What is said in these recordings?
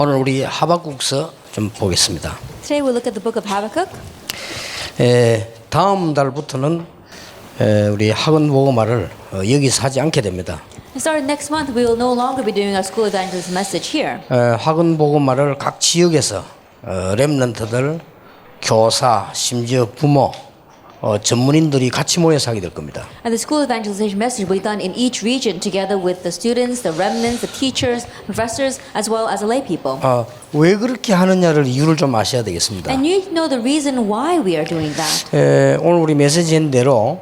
오늘 우리 하박국서 좀 보겠습니다. Today we'll look at the book of Habakkuk. 다음 달부터는 우리 학원 보고말을 여기서 하지 않게 됩니다. Starting next month, we will no longer be doing our school evangelism message here. 학원 보고말을 각 지역에서 렘넌트들, 교사, 심지어 부모, 전문인들이 같이 모여서 하게 될 겁니다. And the school evangelization message will be done in each region together with the students, the remnants, the teachers, professors, as well as the lay people. 왜 그렇게 하느냐를 이유를 좀 아셔야 되겠습니다. And you need to know the reason why we are doing that. 오늘 우리 메시지한 대로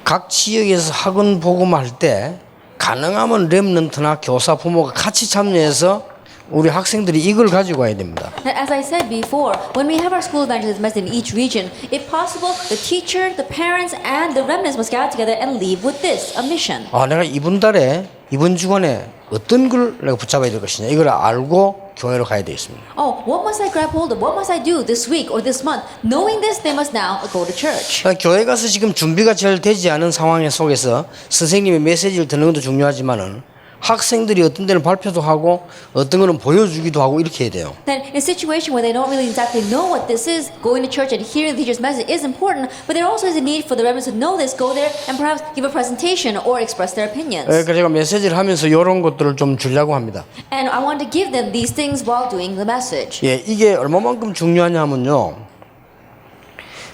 각 지역에서 학원 보고말 할 때 가능하면 렘넌트나 교사, 부모가 같이 참여해서 우리 학생들이 이걸 가지고 가야 됩니다. As I said before, when we have our school evangelism message in each region, if possible, the teacher, the parents, and the remnants must gather together and leave with this, a mission. 내가 이번 주간에 어떤 걸 내가 붙잡아야 될 것이냐 이걸 알고 교회로 가야 되겠습니다. What must I grab hold of? What must I do this week or this month? Knowing this, they must now go to church. 교회 가서 지금 준비가 잘 되지 않은 상황 속에서 선생님의 메시지를 듣는 것도 중요하지만은 학생들이 어떤 데는 발표도 하고 어떤 거는 보여주기도 하고 이렇게 해야 돼요. Then in a situation where they don't really exactly know what this is, going to church and hearing the teacher's message is important, but there also is a need for the remnants to know this, go there and perhaps give a presentation or express their opinions. 그래서 제가 메시지를 하면서 이런 것들을 좀 주려고 합니다. And I want to give them these things while doing the message. 이게 얼마만큼 중요하냐면요.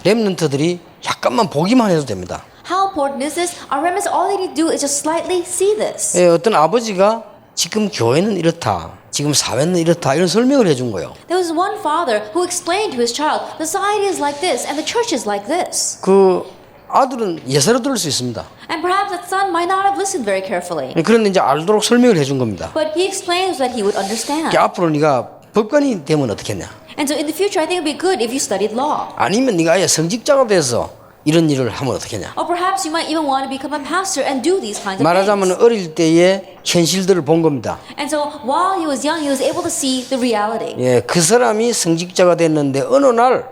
렘넌트들이 약간만 보기만 해도 됩니다. How important is this? Our remnants, all they need to do is just slightly see this. 어떤 아버지가 지금 교회는 이렇다, 지금 사회는 이렇다 이런 설명을 해준 거예요. There was one father who explained to his child, the society is like this and the church is like this. 그 아들은 예사로 들을 수 있습니다. And perhaps that son might not have listened very carefully. 그런데 이제 알도록 설명을 해준 겁니다. But he explains that he would understand. 앞으로 네가 법관이 되면 어떻겠냐? And so in the future, I think it would be good if you studied law. 아니면 네가 아예 성직자가 돼서 이런 일을 하면 어떻겠냐? Or perhaps you might even want to become a pastor and do these kinds of 말하자면 things. 어릴 때의 현실들을 본 겁니다. And so while he was young, he was able to see the reality. 그 사람이 성직자가 됐는데 어느 날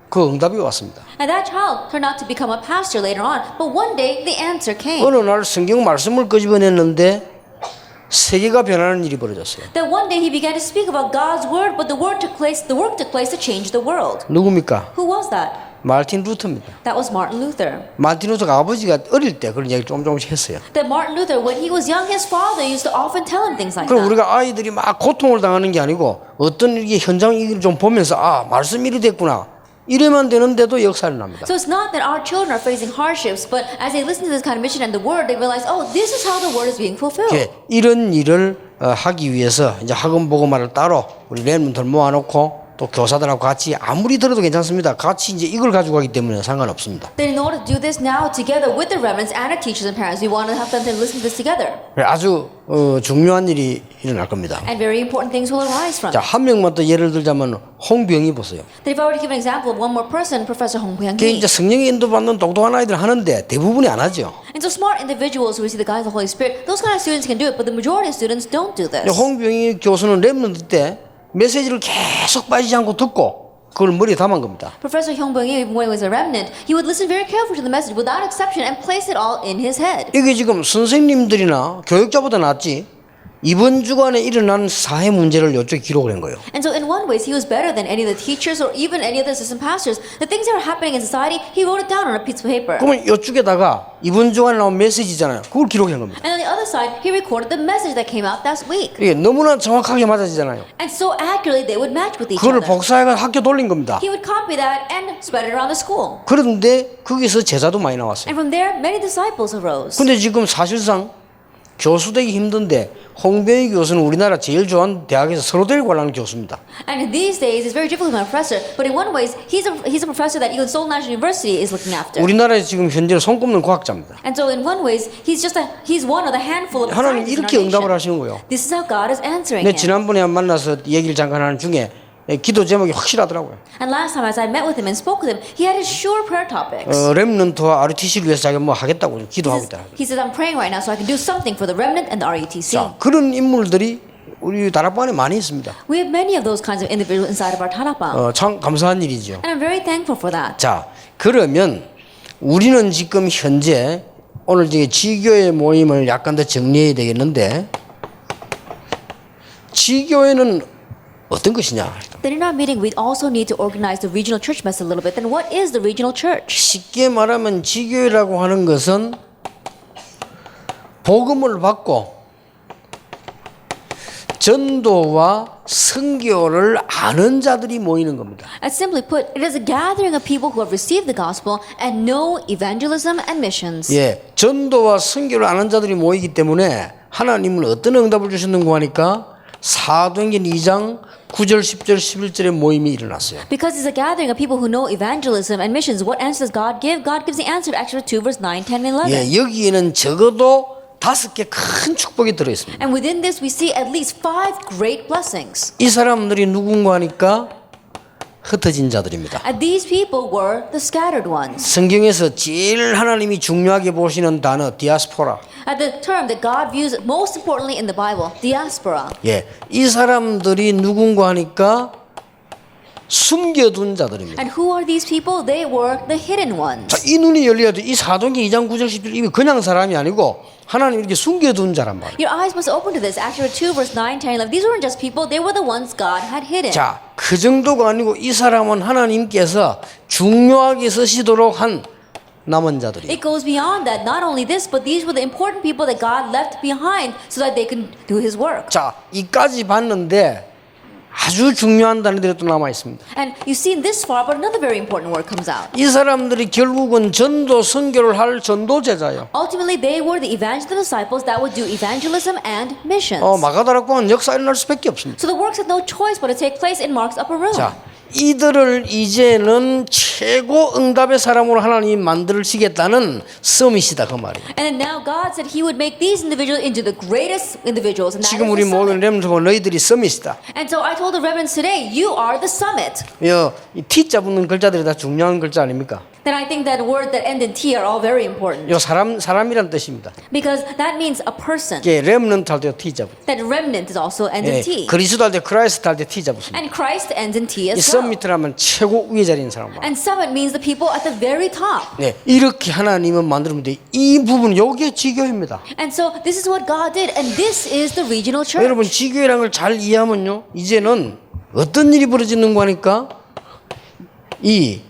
그 응답이 왔습니다. And that child turned out to become a pastor later on, but one day the answer came. 어느 날 성경 말씀을 끄집어냈는데 세계가 변하는 일이 벌어졌어요. That one day he began to speak about God's word, but the work took place to change the world. 누굽니까? Who was that? 마틴 루터입니다. That was Martin Luther. 마틴 루터가 아버지가 어릴 때 그런 이야기 조금씩 했어요. That Martin Luther, when he was young, his father used to often tell him things like 그럼 that. 우리가 아이들이 막 고통을 당하는 게 아니고 어떤 이게 현장 일을 좀 보면서 말씀 일이 됐구나. 이래만 되는데도 역사를 납니다. So it's not that our children are facing hardships, but as they listen to this kind of mission and the word, they realize, this is how the word is being fulfilled. 이런 일을 하기 위해서 이제 학원 보고말을 따로 우리 렘넌트를 모아놓고 또 교사들하고 같이 아무리 들어도 괜찮습니다. 같이 이제 이걸 가지고 가기 때문에 상관없습니다. Then in order to do this now together with the remnants and our teachers and parents, we want to have them to listen to this together. 아주 중요한 일이 일어날 겁니다. And very important things will arise from. 자, 한 명만 더 예를 들자면 홍병이 보세요. Then if I were to give an example of one more person, Professor Hong 그게 Byung-hee. 이제 성령의 인도받는 똑똑한 아이들 하는데 대부분이 안 하죠. And so smart individuals who receive the guidance of the Holy Spirit, those kind of students can do it, but the majority of students don't do this. 홍병이 교수는 렘넌트 때 메시지를 계속 빠지지 않고 듣고 그걸 머리에 담은 겁니다. Professor Hyung Byung-hee, even when he was a remnant, he would listen very carefully to the message without exception and place it all in his head. 이게 지금 선생님들이나 교육자보다 낫지 이번 주간에 일어난 사회 문제를 이쪽에 기록을 한 거예요. And so in one way, he was better than any of the teachers or even any of the assistant pastors. The things that are happening in society, he wrote it down on a piece of paper. 그러면 이쪽에다가 이번 주간에 나온 메시지잖아요. 그걸 기록한 겁니다. And on the other side, he recorded the message that came out that week. 이게 너무나 정확하게 맞아지잖아요. And so accurately, they would match with each 그걸 other. 복사해서 학교 돌린 겁니다. He would copy that and spread it around the school. 그런데 거기서 제자도 많이 나왔어요. And from there, many disciples arose. 근데 지금 사실상 교수 되기 힘든데 홍병희 교수는 우리나라 제일 좋아하는 대학에서 서로 데리고 가려는 교수입니다. And these days, it's very difficult to be a professor. But in one way, he's a professor that even Seoul National University is looking after. 우리나라에 지금 현재 손꼽는 과학자입니다. And so in one way, he's one of the handful of 하나님 scientists in 이렇게 our 응답을 nation. 하시는 거예요. This is how God is answering 내 him. 지난번에 만나서 얘기를 잠깐 하는 중에 기도 제목이 확실하더라고요. And last time, as I met with him and spoke with him, he had his sure prayer topics. 렘넌트와 RUTC를 위해서 자기가 뭐 하겠다고 기도하고 있다. He says, I'm praying right now so I can do something for the remnant and the RUTC. 자, 그런 인물들이 우리 다락방에 많이 있습니다. We have many of those kinds of individuals inside of our Tarapang. 참 감사한 일이죠. And I'm very thankful for that. 자, 그러면 우리는 지금 현재 오늘 이제 지교회 모임을 약간 더 정리해야 되겠는데 지교회는 어떤 것이냐? Then in our meeting, we also need to organize the regional church mess a little bit. Then what is the regional church? 쉽게 말하면 지교회라고 하는 것은 복음을 받고 전도와 선교를 아는 자들이 모이는 겁니다. As simply put, it is a gathering of people who have received the gospel and know evangelism and missions. 예, 전도와 선교를 아는 자들이 모이기 때문에 하나님은 어떤 응답을 주셨는고 하니까 사도행전 2장 9절, 10절, 11절에 모임이 일어났어요. Because it's a gathering of people who know evangelism and missions. What answer does God give? God gives the answer to Acts 2 verse 9, 10, and 11. 예, 여기에는 적어도 5개 큰 축복이 들어 있습니다. And within this, we see at least 5 great blessings. 이 사람들이 누군가 하니까 흩어진 자들입니다. And these people were the scattered ones. 성경에서 제일 하나님이 중요하게 보시는 단어 디아스포라. At the term that God views most importantly in the Bible, diaspora. 예, 이 사람들이 누군가 하니까 숨겨둔 자들입니다. And who are these people? They were the hidden ones. 자, 이 눈이 열려야 돼. 이 사도행전 2장 9절 10절 이게 그냥 사람이 아니고 하나님 이렇게 숨겨둔 자란 말이에요. Your eyes must open to this. Acts 2 verse 9, 10, 11. These weren't just people. They were the ones God had hidden. 자, 그 정도가 아니고 이 사람은 하나님께서 중요하게 쓰시도록 한 남은 자들이. It goes beyond that. Not only this, but these were the important people that God left behind so that they could do His work. 자, 이까지 봤는데 아주 중요한 단어들이 또 남아 있습니다. And you've seen this far, but another very important word comes out. 이 사람들이 결국은 전도 선교를 할 전도 제자예요. Ultimately, they were the evangelical disciples that would do evangelism and missions. 마가다락방은 역사 일어날 수밖에 없습니다. So the works had no choice but to take place in Mark's upper room. 자, 이들을 이제는 최고 응답의 사람으로 하나님이 만들시겠다는 서밋이다 그 말이에요. And then now God said He would make these individuals into the greatest individuals. And that 지금 is 우리 the 모든 summit. 렘넌트 너희들이 서밋이다. And so I told the remnants today, you are the summit. 이 T자 붙는 글자들이 다 중요한 글자 아닙니까? Then I think that word that end in T are all very important. 요 사람이란 뜻입니다. Because that means a person. 이게 렘넌트 할 때 T자 붙. That remnant is also ends in T. 그리스도 할 때 크라이스트 할 때 T자 붙습니다. And Christ ends in T 이 as well. 서밋이라면 최고 위에 자리인 사람. And summit means the people at the very top. 네, 이렇게 하나님은 만들면 돼. 이 부분 요게 지교회입니다. And so this is what God did, and this is the regional church. 여러분 지교회라는 걸 잘 이해하면요, 이제는 어떤 일이 벌어지는 거니까 이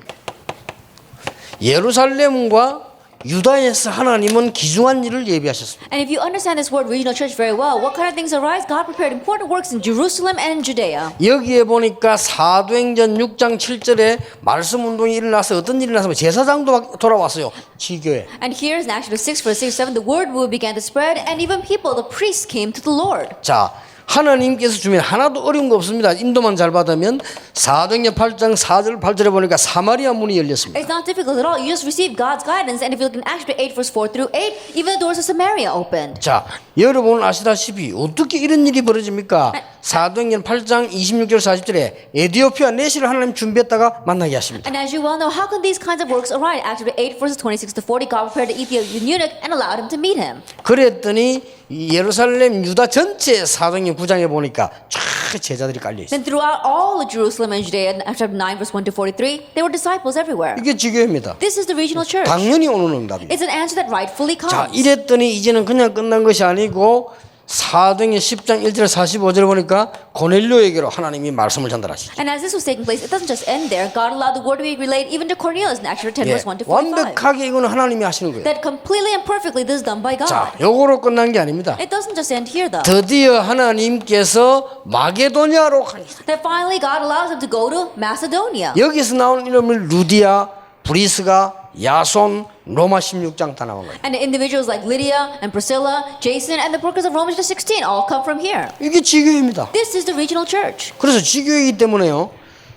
예루살렘과 유다에서 하나님은 귀중한 일을 예비하셨습니다. And if you understand this word regional church very well, what kind of things arise? God prepared important works in Jerusalem and in Judea. 여기에 보니까 사도행전 6장 7절에 말씀 운동이 일어나서 어떤 일이 일어나서 제사장도 돌아왔어요. 지교회. And here in Acts 6 verse 6 7, the word began to spread, and even people, the priests, came to the Lord. 자, 하나님께서 주면 하나도 어려운 거 없습니다. 인도만 잘 받으면 사도행전 8장 4절 8절에 보니까 사마리아 문이 열렸습니다. It's not difficult at all. You just receive God's guidance, and if you look in Acts 8 verse 4 through 8, even the doors of Samaria opened. 자, 여러분은 아시다시피 어떻게 이런 일이 벌어집니까? 사도행전 8장 26절 40절에 에디오피아 내시를 하나님 준비했다가 만나게 하십니다. And as you well know, how can these kinds of works arise? Acts 8 verses 26 to 40, God prepared the Ethiopian eunuch and allowed him to meet him. 그랬더니 예루살렘 유다 전체 사도행전 9장에 보니까 쫙 제자들이 깔려 있어요. Then throughout all of Jerusalem and Judea, in chapter 9 verse 1 to 43, there were disciples everywhere. 이게 지교회입니다. This is the regional church. 당연히 오는 응답입니다. It's an answer that rightfully 자, comes. 이랬더니 이제는 그냥 끝난 것이 아니고 사도행전 10장 1절 45절 보니까 고넬료에게로 하나님이 말씀을 전달하시죠. And as this was taking place, it doesn't just end there. God allowed the word to be relayed even to Cornelius in Acts 10 예, verse 1 to 45. 완벽하게 이거는 하나님이 하시는 거예요. That completely and perfectly this is done by God. 자, 요거로 끝난 게 아닙니다. It doesn't just end here though. 드디어 하나님께서 마게도냐로 가셨어요. That finally God allows him to go to Macedonia. 여기서 나온 이름을 루디아, 브리스가, 야손, 로마 16장 다 나온 거예요. And the individuals like Lydia and Priscilla, Jason, and the workers of Romans 16 all come from here. 이게 지교회입니다. This is the regional church. 그래서 지교회이기 때문에요.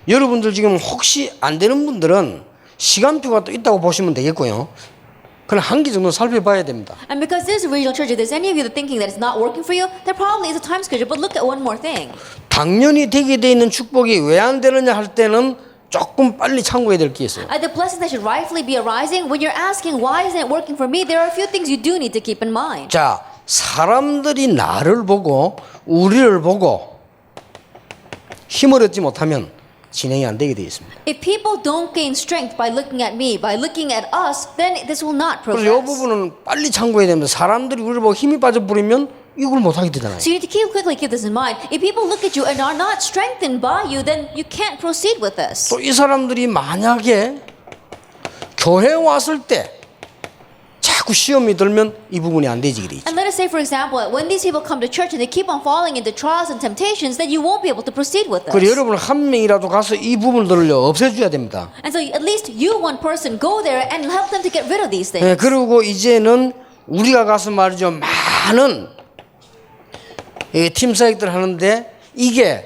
여러분들 지금 혹시 안 되는 분들은 시간표가 또 있다고 보시면 되겠고요. 그럼 한 개 정도 살펴봐야 됩니다. And because this is a regional church, if there's any of you that thinking that it's not working for you, there probably is a time schedule. But look at one more thing. 당연히 되게 돼 있는 축복이 왜 안 되느냐 할 때는 조금 빨리 참고해야 될 게 있어요. The blessings that should rightfully be arising, when you're asking why isn't it working for me, there are a few things you do need to keep in mind. 자, 사람들이 나를 보고 우리를 보고 힘을 얻지 못하면 진행이 안 되게 돼 있습니다. If people don't gain strength by looking at me, by looking at us, then this will not 그래서 이 progress. 부분은 빨리 참고해야 됩니다. 사람들이 우리를 보고 힘이 빠져 버리면 이걸 못 하게 되잖아요. So you need to keep this in mind. If people look at you and are not strengthened by you, then you can't proceed with this. 또 이 사람들이 만약에 교회 왔을 때 자꾸 시험이 들면 이 부분이 안 되지게 돼 있죠. And let us say, for example, that when these people come to church and they keep on falling into trials and temptations, then you won't be able to proceed with 그리고 this. 여러분 한 명이라도 가서 이 부분들을 없애줘야 됩니다. And so at least you, one person, go there and help them to get rid of these things. 네, 그리고 이제는 우리가 가서 말이죠 많은 팀 사역들 하는데 이게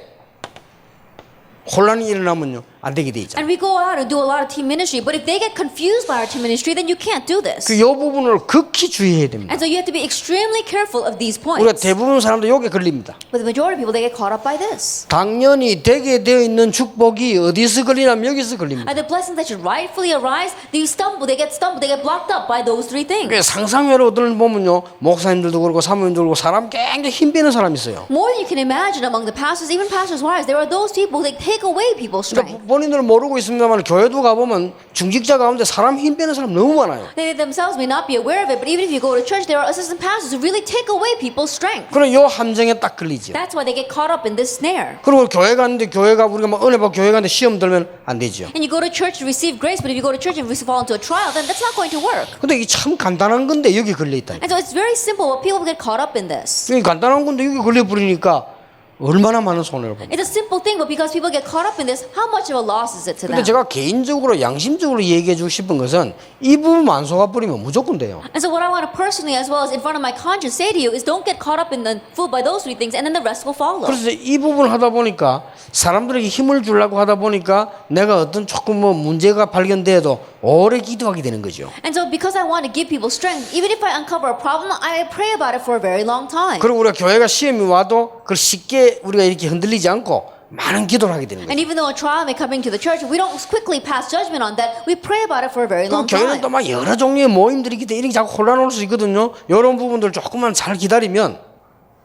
혼란이 일어나면요 안 되게 돼 있죠. And we go out and do a lot of team ministry, but if they get confused by our team ministry, then you can't do this. 그 요 부분을 극히 주의해야 됩니다. And so you have to be extremely careful of these 우리가 points. 대부분 사람들 요게 걸립니다. But the majority of people, they get caught up by this. 당연히 되게 되어 있는 축복이 어디서 걸리냐면 여기서 걸립니다. And the blessings that should rightfully arise, they get blocked up by those three things. 상상외로들 보면요 목사님들도 그렇고 사모님들도 그렇고 사람 굉장히 힘 빼는 사람이 있어요. More than you can imagine among the pastors, even pastors' wives, there are those people that take away people's strength. 본인들은 모르고 있습니다만 교회도 가보면 중직자 가운데 사람 힘 빼는 사람 너무 많아요. They themselves may not be aware of it, but even if you go to church, there are assistant pastors who really take away people's strength. 그럼 요 함정에 딱 걸리죠. That's why they get caught up in this snare. 그리고 교회 갔는데 교회가 우리가 막 은혜 받고 교회 갔는데 시험 들면 안 되죠. And you go to church to receive grace, but if you go to church and fall into a trial, then that's not going to work. 근데 이게 참 간단한 건데 여기 걸려 있다. And so it's very simple, but people get caught up in this. 이게 간단한 건데 여기 걸려 버리니까 얼마나 많은 손해를 봅니다. It's a simple thing, but because people get caught up in this, how much of a loss is it to 근데 them? 제가 개인적으로 양심적으로 얘기해 주고 싶은 것은 이 부분 안 속아 버리면 무조건 돼요. And so what I want to personally, as well as in front of my conscience, say to you is don't get caught up in the fooled by those three things, and then the rest will follow. 그래서 이 부분을 하다 보니까 사람들에게 힘을 주려고 하다 보니까 내가 어떤 조금 뭐 문제가 발견돼도 오래 기도하게 되는 거죠. And so because I want to give people strength, even if I uncover a problem, I pray about it for a very long time. 그리고 우리가 교회가 시험이 와도 그걸 쉽게 우리가 이렇게 흔들리지 않고 많은 기도를 하게 되는 거죠. And even though a trial may come into the church, we don't quickly pass judgment on that. We pray about it for a very 그럼 long 교회는 time. 또 막 여러 종류의 모임들이 있기 때문에 이렇게 자꾸 혼란 올 수 있거든요. 이런 부분들 조금만 잘 기다리면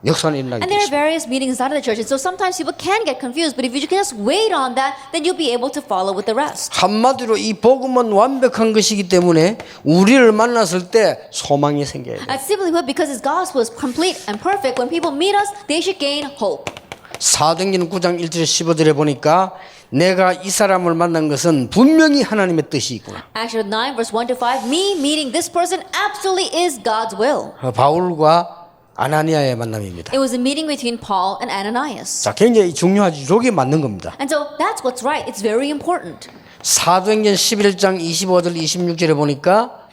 역사는 일어나게 And there are 되죠. various meetings inside of the church, and so sometimes people can get confused, but if you just wait on that, then you'll be able to follow with the rest. 한마디로 이 복음은 완벽한 것이기 때문에 우리를 만났을 때 소망이 생겨야 돼요. And simply put, because His gospel is complete and perfect, when people meet us, they should gain hope. 사도행전 9장 1절 15절에 보니까 내가 이 사람을 만난 것은 분명히 하나님의 뜻이 있구나. Acts 9, verse 1 to 5, me meeting this person absolutely is God's will. 바울과 아나니아의 만남입니다. It was a meeting between Paul and Ananias. 자, 굉장히 중요하지. 저게 맞는 겁니다. And so that's what's right. It's very important. 사도행전 11장 25절 26절에 보니까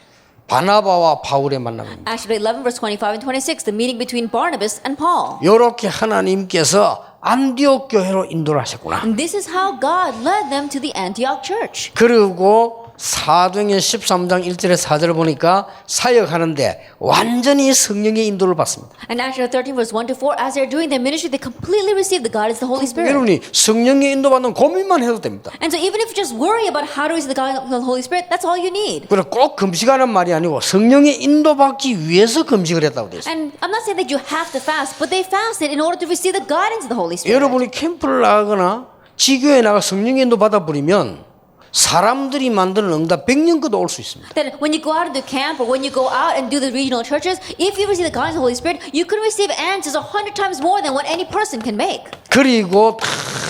바나바와 바울의 만남입니다. Acts 11, verse 25 and 26, the meeting between Barnabas and Paul. 이렇게 하나님께서 안디옥 교회로 인도를 하셨구나. And this is how God led them to the Antioch church. 그리고 사도행전 13장 1절에 4절을 보니까 사역하는데 완전히 성령의 인도를 받습니다. And Acts 13, verse 1 to 4, as they're doing their ministry, they completely receive the guidance of the Holy Spirit. 여러분이 성령의 인도받는 고민만 해도 됩니다. And so even if you just worry about how to receive the guidance of the Holy Spirit, that's all you need. 그래 꼭 금식하는 말이 아니고 성령의 인도받기 위해서 금식을 했다고 되어 있어요. And I'm not saying that you have to fast, but they fasted in order to receive the guidance of the Holy Spirit. 여러분이 캠프를 나가거나 지교에 나가 성령의 인도 받아버리면 사람들이 만드는 응답 100년 거도 올 수 있습니다. That when you go out and do camp or when you go out and do the regional churches, if you receive the guidance of the Holy Spirit, you can receive answers 100 times more than what any person can make. 그리고 다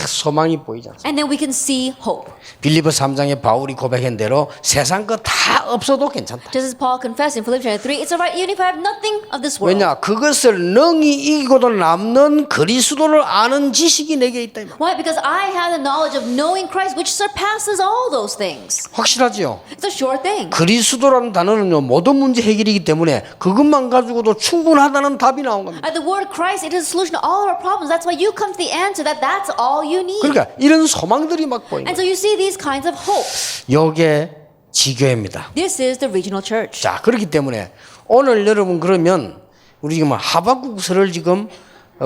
소망이 보이지 않습니까? And then we can see hope. 빌립보 3장에 바울이 고백한 대로 세상 거 다 없어도 괜찮다. Just as Paul confessed in Philippians 3, it's alright even if I have nothing of this world. 왜냐? 그것을 능히 이기고도 남는 그리스도를 아는 지식이 내게 있다. 이 말. Why? Because I have the knowledge of knowing Christ, which surpasses all those things. 확실하지요? It's a sure thing. 그리스도라는 단어는요 모든 문제 해결이기 때문에 그것만 가지고도 충분하다는 답이 나온 겁니다. The word Christ, it is a solution to all of our problems. That's why you come to the answer that that's all you need. 그러니까 이런 소망들이 막 보이는 And 거예요. so you see these kinds of hopes. 이게 지교회입니다. This is the regional church. 자, 그렇기 때문에 오늘 여러분 그러면 우리 지금 하박국서를 지금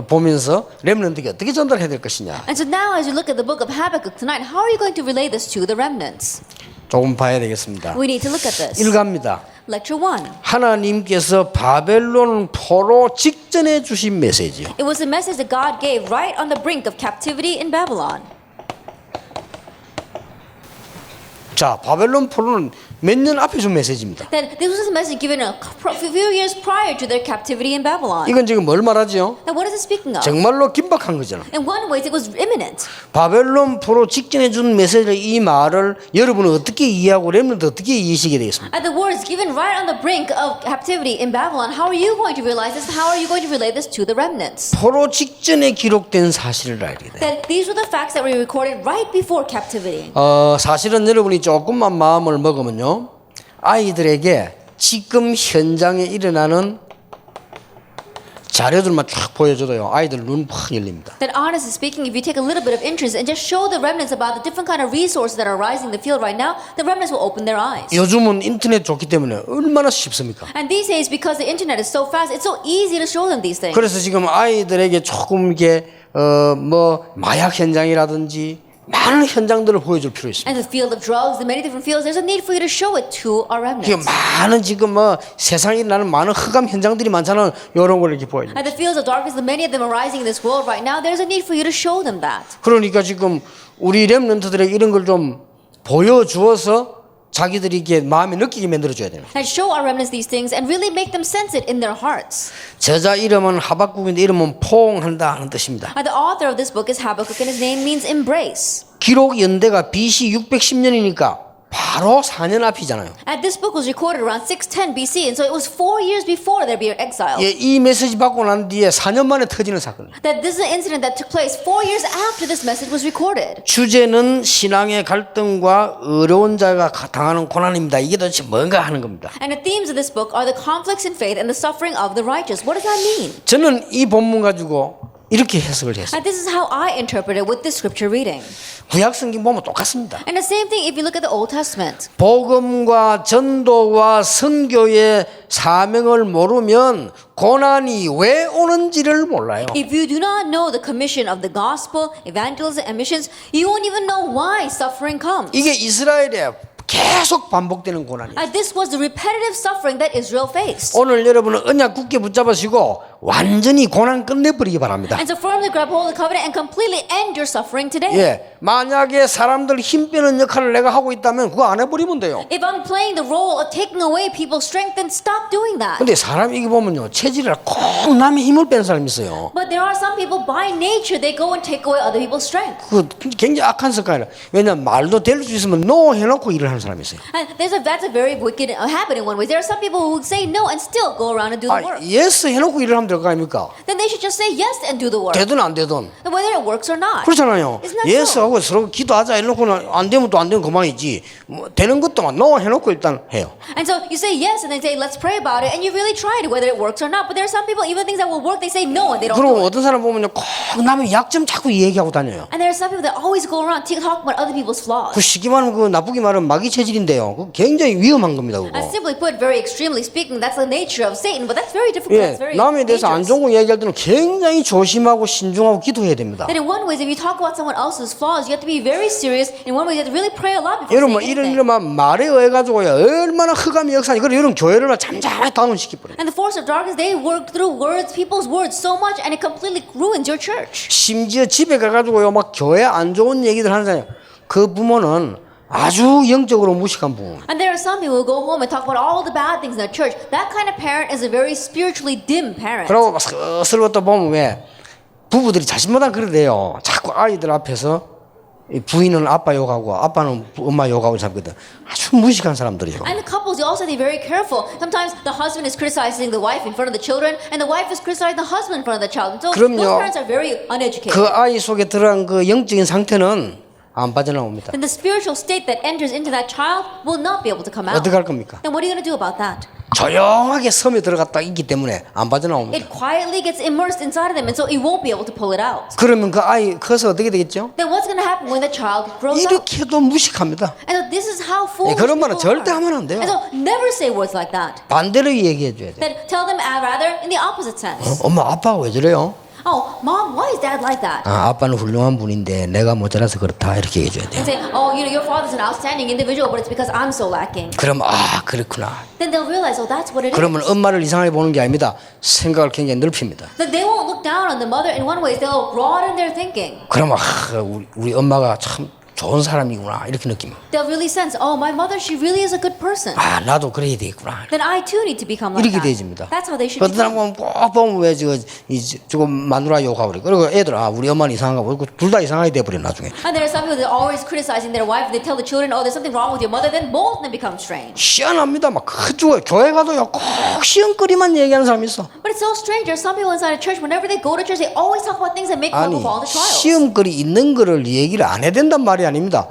보면서 렘넌트에게 어떻게 전달해야 될 것이냐 And so now as you look at the book of Habakkuk tonight, how are you going to relay this to the remnants? 조금 봐야 되겠습니다. We need to look at this. 일갑니다. Lecture 1. 하나님께서 바벨론 포로 직전에 주신 메시지요. It was a message that God gave right on the brink of captivity in Babylon. 자, 바벨론 포로는 몇 년 앞에 준 메시지입니다. That this was a message given a few years prior to their captivity in Babylon. 이건 지금 뭘 말하죠? Now, what is it speaking of? 정말로 긴박한 거잖아. In one way, it was imminent. 바벨론 포로 직전에 준 메시지 이 말을 여러분은 어떻게 이해하고 렘넌트 어떻게 이해하시게 되겠습니까? At the words given right on the brink of captivity in Babylon, how are you going to realize this? How are you going to relate this to the remnants? 포로 직전에 기록된 사실을 알게 돼. That these were the facts that were recorded right before captivity. 사실은 여러분이 조금만 마음을 먹으면요, 아이들에게 지금 현장에 일어나는 자료들만 쫙 보여줘도요, 아이들 눈 확 열립니다. That honestly speaking, if you take a little bit of interest and just show the remnants about the different kind of resources that are rising in the field right now, the remnants will open their eyes. 요즘은 인터넷 좋기 때문에 얼마나 쉽습니까? And these days, because the internet is so fast, it's so easy to show them these things. 그래서 지금 아이들에게 조금 이게 마약 현장이라든지 많은 현장들을 보여줄 필요 있습니다. And the field of drugs, the many different fields, there's a need for you to show it to our 이게 remnants. 많은 지금 세상에 나는 많은 흑암 현장들이 많잖아요. 이런 걸 이렇게 보여줘. And the fields of darkness, the many of them are rising in this world right now. There's a need for you to show them that. 그러니까 지금 우리 렘넌트들에게 이런 걸 좀 보여주어서 자기들이 이게 마음에 느끼게 만들어줘야 됩니다. And show our remnants these things and really make them sense it in their hearts. 저자 이름은 하박국인데 이름은 포옹한다 하는 뜻입니다. And the author of this book is Habakkuk, and his name means embrace. 기록 연대가 BC 610년이니까 바로 4년 앞이잖아요. And this book was recorded around 610 BC, and so it was 4 years before their being exiled. 예, 이 메시지 받고 난 뒤에 4년 만에 터지는 사건이에요. That this is an incident that took place 4 years after this message was recorded. 주제는 신앙의 갈등과 어려운 자가 당하는 고난입니다. 이게 도대체 뭔가 하는 겁니다. And the themes of this book are the conflicts in faith and the suffering of the righteous. What does that mean? 저는 이 본문 가지고 이렇게 해석을 했어요. And this is how I interpret it with this scripture reading. 구약 성경 보면 똑같습니다. And the same thing if you look at the Old Testament. 복음과 전도와 선교의 사명을 모르면 고난이 왜 오는지를 몰라요. If you do not know the commission of the gospel, evangelism, and missions, you won't even know why suffering comes. 이게 이스라엘에 계속 반복되는 고난이에요. And this was the repetitive suffering that Israel faced. 오늘 여러분은 언약 굳게 붙잡으시고 완전히 고난 끝내버리기 바랍니다. And so firmly grab hold of the covenant and completely end your suffering today. 예, 만약에 사람들 힘 빼는 역할을 내가 하고 있다면 그거 안 해버리면 돼요. If I'm playing the role of taking away people's strength, then stop doing that. 근데 사람이 이게 보면요, 체질이라 꼭 남의 힘을 빼는 사람이 있어요. But there are some people by nature they go and take away other people's strength. 그 굉장히 악한 습관이라. 왜냐면 말도 될 수 있으면 노 해놓고 일을 하는 사람이 있어요. And that's a very wicked habit in one way. There are some people who say no and still go around and do the work. 예스 해놓고 일을 하면 될 거 아닙니까? Then they should just say yes and do the work, 되든 안 되든. whether it works or not. 그렇잖아요. Isn't that 예스 so? 하고 서로 기도하자 이러고는 안 되면 또 안 되면 그만이지. 뭐 되는 것도 노 해놓고 일단 해요. And so you say yes and they say let's pray about it and you really tried it whether it works or not. But there are some people even things that will work they say no and they don't 그럼 do it. 어떤 사람 보면요, 꼭 남의 약점 자꾸 얘기하고 다녀요. And there are some people that always go around talking about other people's flaws. 그 쉽게 말하면 그 나쁘게 말하면 마귀 체질인데요. 그 굉장히 위험한 겁니다. 그거. And simply put, very extremely speaking, that's the nature of Satan. But that's very difficult. 예, That's very 남에 대해서 안 dangerous. 좋은 거 얘기할 때는 굉장히 조심하고 신중하고 기도해야 됩니다. That in one way, if you talk about someone else's flaws, you have to be very serious. In one way, you have to really pray a lot before 여러분 saying 이런 anything. 말에 의해 가지고요 얼마나 흑암의 역사니 그래 이런 교회를 잠잠하게 다운시켜 버려요. And the force of darkness, they work through words, people's words so much, and it completely ruins your church. 심지어 집에 가가지고요 막 교회 안 좋은 얘기들 하는 사람 그 부모는 아주 영적으로 무식한 부모. And there are some people who go home and talk about all the bad things in the church. That kind of parent is a very spiritually dim parent. 그러고 막 슬슬부터 보면 왜 부부들이 자신마다 그러대요. 자꾸 아이들 앞에서 이 부인은 아빠 욕하고 아빠는 엄마 욕하고 잡거든. 아주 무식한 사람들이에요. And the couples, you also have to be very careful. Sometimes the husband is criticizing the wife in front of the children, and the wife is criticizing the husband in front of the child. And so 그럼요. those parents are very uneducated. 그 아이 속에 들어간 그 영적인 상태는 안 빠져나옵니다. Then the spiritual state that enters into that child will not be able to come out. 어떻게 할 겁니까? Then what are you going to do about that? 조용하게 섬에 들어갔다 있기 때문에 안 빠져나옵니다. It quietly gets immersed inside of them, and so it won't be able to pull it out. 그러면 그 아이 커서 어떻게 되겠죠? Then what's going to happen when the child grows up? 이렇게 해도 무식합니다. And so this is how foolish 그런 말은 people 절대 are. 하면 안 돼요. And so never say words like that. 반대로 얘기해 줘야 돼. Then tell them rather in the opposite sense. 엄마 아빠가 왜 저래요? Oh, mom, why is dad like that? 아빠는 훌륭한 분인데 내가 모자라서 그렇다 이렇게 얘기해 줘야 돼. And say, oh, your father's an outstanding individual, but it's because I'm so lacking. 그럼 그렇구나. Then they'll realize, oh, that's what it 그러면 is. 엄마를 이상하게 보는 게 아닙니다. 생각을 굉장히 넓힙니다. Then they won't look down on the mother in one way. They'll broaden their thinking. 그러면 우리 엄마가 참 좋은 사람이구나 이렇게 느낍니다. They'll really sense, oh, my mother, she really is a good person. 아 나도 그래야 되겠구나. Then I too need to become like 이렇게 that. 되어집니다. That's how they should 어떤 사람 become. 보면 꼭 보면 왜 저거 마누라 욕하고 그래. 그리고 애들 우리 엄마는 이상하고 둘 다 이상하게 돼버려 나중에. And there are some people that are always criticizing their wife. They tell the children, oh, there's something wrong with your mother. Then both of them become strange. 희한합니다. 막 그쪽 교회 가도요 꼭 시험거리만 얘기하는 사람이 있어. But it's so strange. There are some people inside a church, whenever they go to church, they always talk about things that make 아니 people fall into trials. 시험거리 있는 거를 얘기를 안 해야 된단 말이 아닙니다.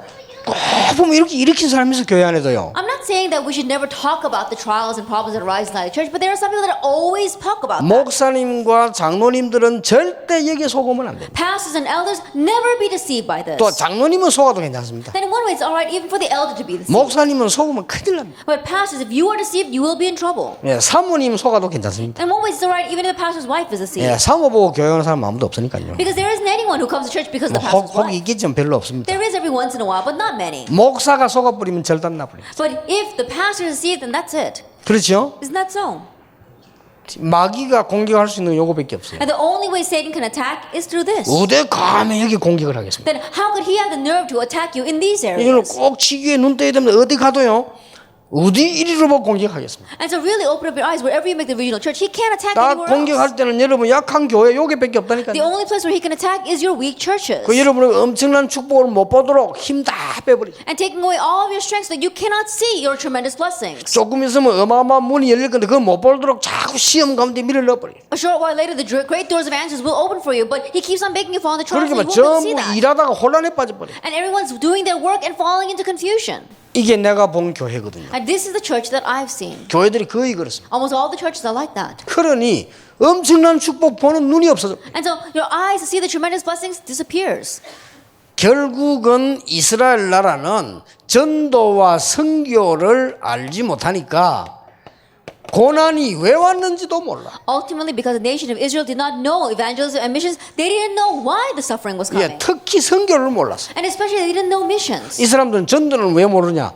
꼭 보면 이렇게 일으킨 사람이 있어 교회 안에도요. I'm not saying that we should never talk about the trials and problems that arise inside the church, but there are some people that always talk about that. 목사님과 장로님들은 절대 여기에 속으면 안 돼요. Pastors and elders never be deceived by this. 또 장로님은 속아도 괜찮습니다. Then in one way, it's all right even for the elder to be deceived. 목사님은 속으면 큰일 납니다. But pastors, if you are deceived, you will be in trouble. 예, 사모님 속아도 괜찮습니다. In one way, it's all right even if the pastor's wife is deceived. 예, 사모 보고 교회 오는 사람 아무도 없으니까요. Because there isn't anyone who comes to church because of the pastor's 혹 wife. 있겠지만 별로 없습니다. There is every once in a while, but not many. 목사가 속아버리면 절단 나버립니다. But if the pastor is deceived, then that's it. 그렇죠? Isn't that so? 마귀가 공격할 수 있는 요거밖에 없어요. And the only way Satan can attack is through this. 어디 감히 여기 공격을 하겠습니다. Then how could he have the nerve to attack you in these 이거는 areas? 꼭 치기에 눈 떠야 됩니다. 어디 가도요. 어디 이리로 보고 공격하겠습니다. And so really open up your eyes wherever you make the regional church. He can't attack 딱 anywhere else. 공격할 때는 여러분 약한 교회 요게밖에 The 없다니까요. only place where he can attack is your weak churches. 그 여러분의 엄청난 축복을 못 보도록 힘 다 빼버리죠. And taking away all of your strength so that you cannot see your tremendous blessings. 조금 있으면 어마어마한 문이 열릴 건데 그걸 못 보도록 자꾸 시험 가운데 밀어 넣어버려요. A short while later, the great doors of answers will open for you, but he keeps on making you fall into trials, 그렇게 막 and you won't be able to see 전부 that. 일하다가 혼란에 빠져버려요. And everyone's doing their work and falling into confusion. 이게 내가 본 교회거든요. And this is the church that I've seen. 교회들이 거의 그렇습니다. Almost all the churches are like that. 그러니 엄청난 축복 보는 눈이 없어져. And so your eyes to see the tremendous blessings disappears. 결국은 이스라엘 나라는 전도와 선교를 알지 못하니까 고난이 왜 왔는지도 몰라. Ultimately, because the nation of Israel did not know evangelism and missions, they didn't know why the suffering was coming. 예, 특히 선교를 몰랐어. And especially, they didn't know missions. 이 사람들은 전도는 왜 모르냐?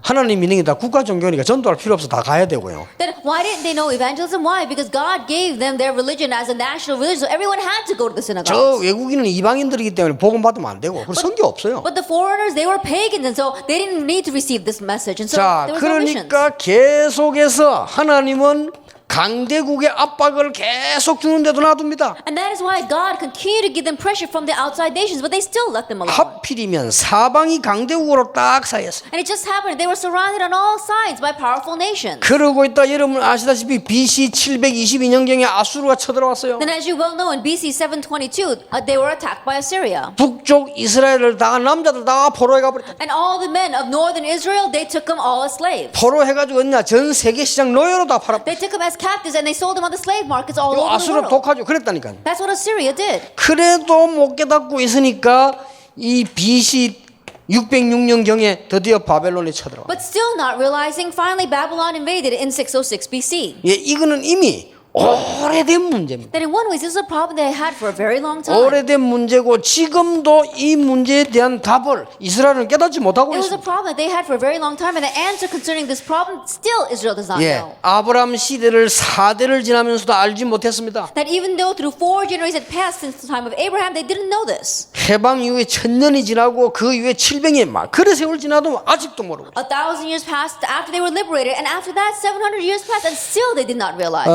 하나님 믿는 게 다 국가 종교니까 전도할 필요 없어. 다 가야 되고요. Then why didn't they know evangelism? Why? Because God gave them their religion as a national religion, so everyone had to go to the 저 synagogues. 외국인은 이방인들이기 때문에 복음 받으면 안 되고 그리고 선교 없어요. But the foreigners, they were pagans, and so they didn't need to receive this message, and so 자, there was no missions. 그러니까 계속해서 하나님은 강대국의 압박을 계속 주는데도 놔둡니다. And that is why God continued to give them pressure from the outside nations, but they still let them alone. 하필이면 사방이 강대국으로 딱 쌓였어요. And it just happened. They were surrounded on all sides by powerful nations. 그러고 있다 여러분 아시다시피 BC 722년경에 아수르가 쳐들어왔어요. Then as you well know, in BC 722, they were attacked by Assyria. 북쪽 이스라엘을 다 남자들 다 포로해 가버렸다. And all the men of northern Israel, they took them all as slaves. 포로해가지고 어디냐 전 세계 시장 노예로 다 팔아. They took them as captives and they sold them on the slave markets all 요 over the 아수르 world. 독하죠. 그랬다니까요. That's what Assyria did. 그래도 못 깨닫고 있으니까 이 BC 606년경에 드디어 바벨론이 쳐들어와. But still not realizing, finally Babylon invaded in 606 BC. 예, 이거는 이미 오래된 문제입니다. That in one way, this is a problem they had for a very long time. 오래된 문제고 지금도 이 문제에 대한 답을 이스라엘은 깨닫지 못하고 It was a 있습니다. problem that they had for a very long time, and the answer concerning this problem still Israel does not 예, know. 아브라함 시대를 4대를 지나면서도 알지 못했습니다. That even though through 4 generations had passed since the time of Abraham, they didn't know this. 해방 이후에 1000년이 지나고 그 이후에 700년 막 그래 세월 지나도 아직도 모르고. 1,000 years passed after they were liberated, and after that 700 years passed, and still they did not realize.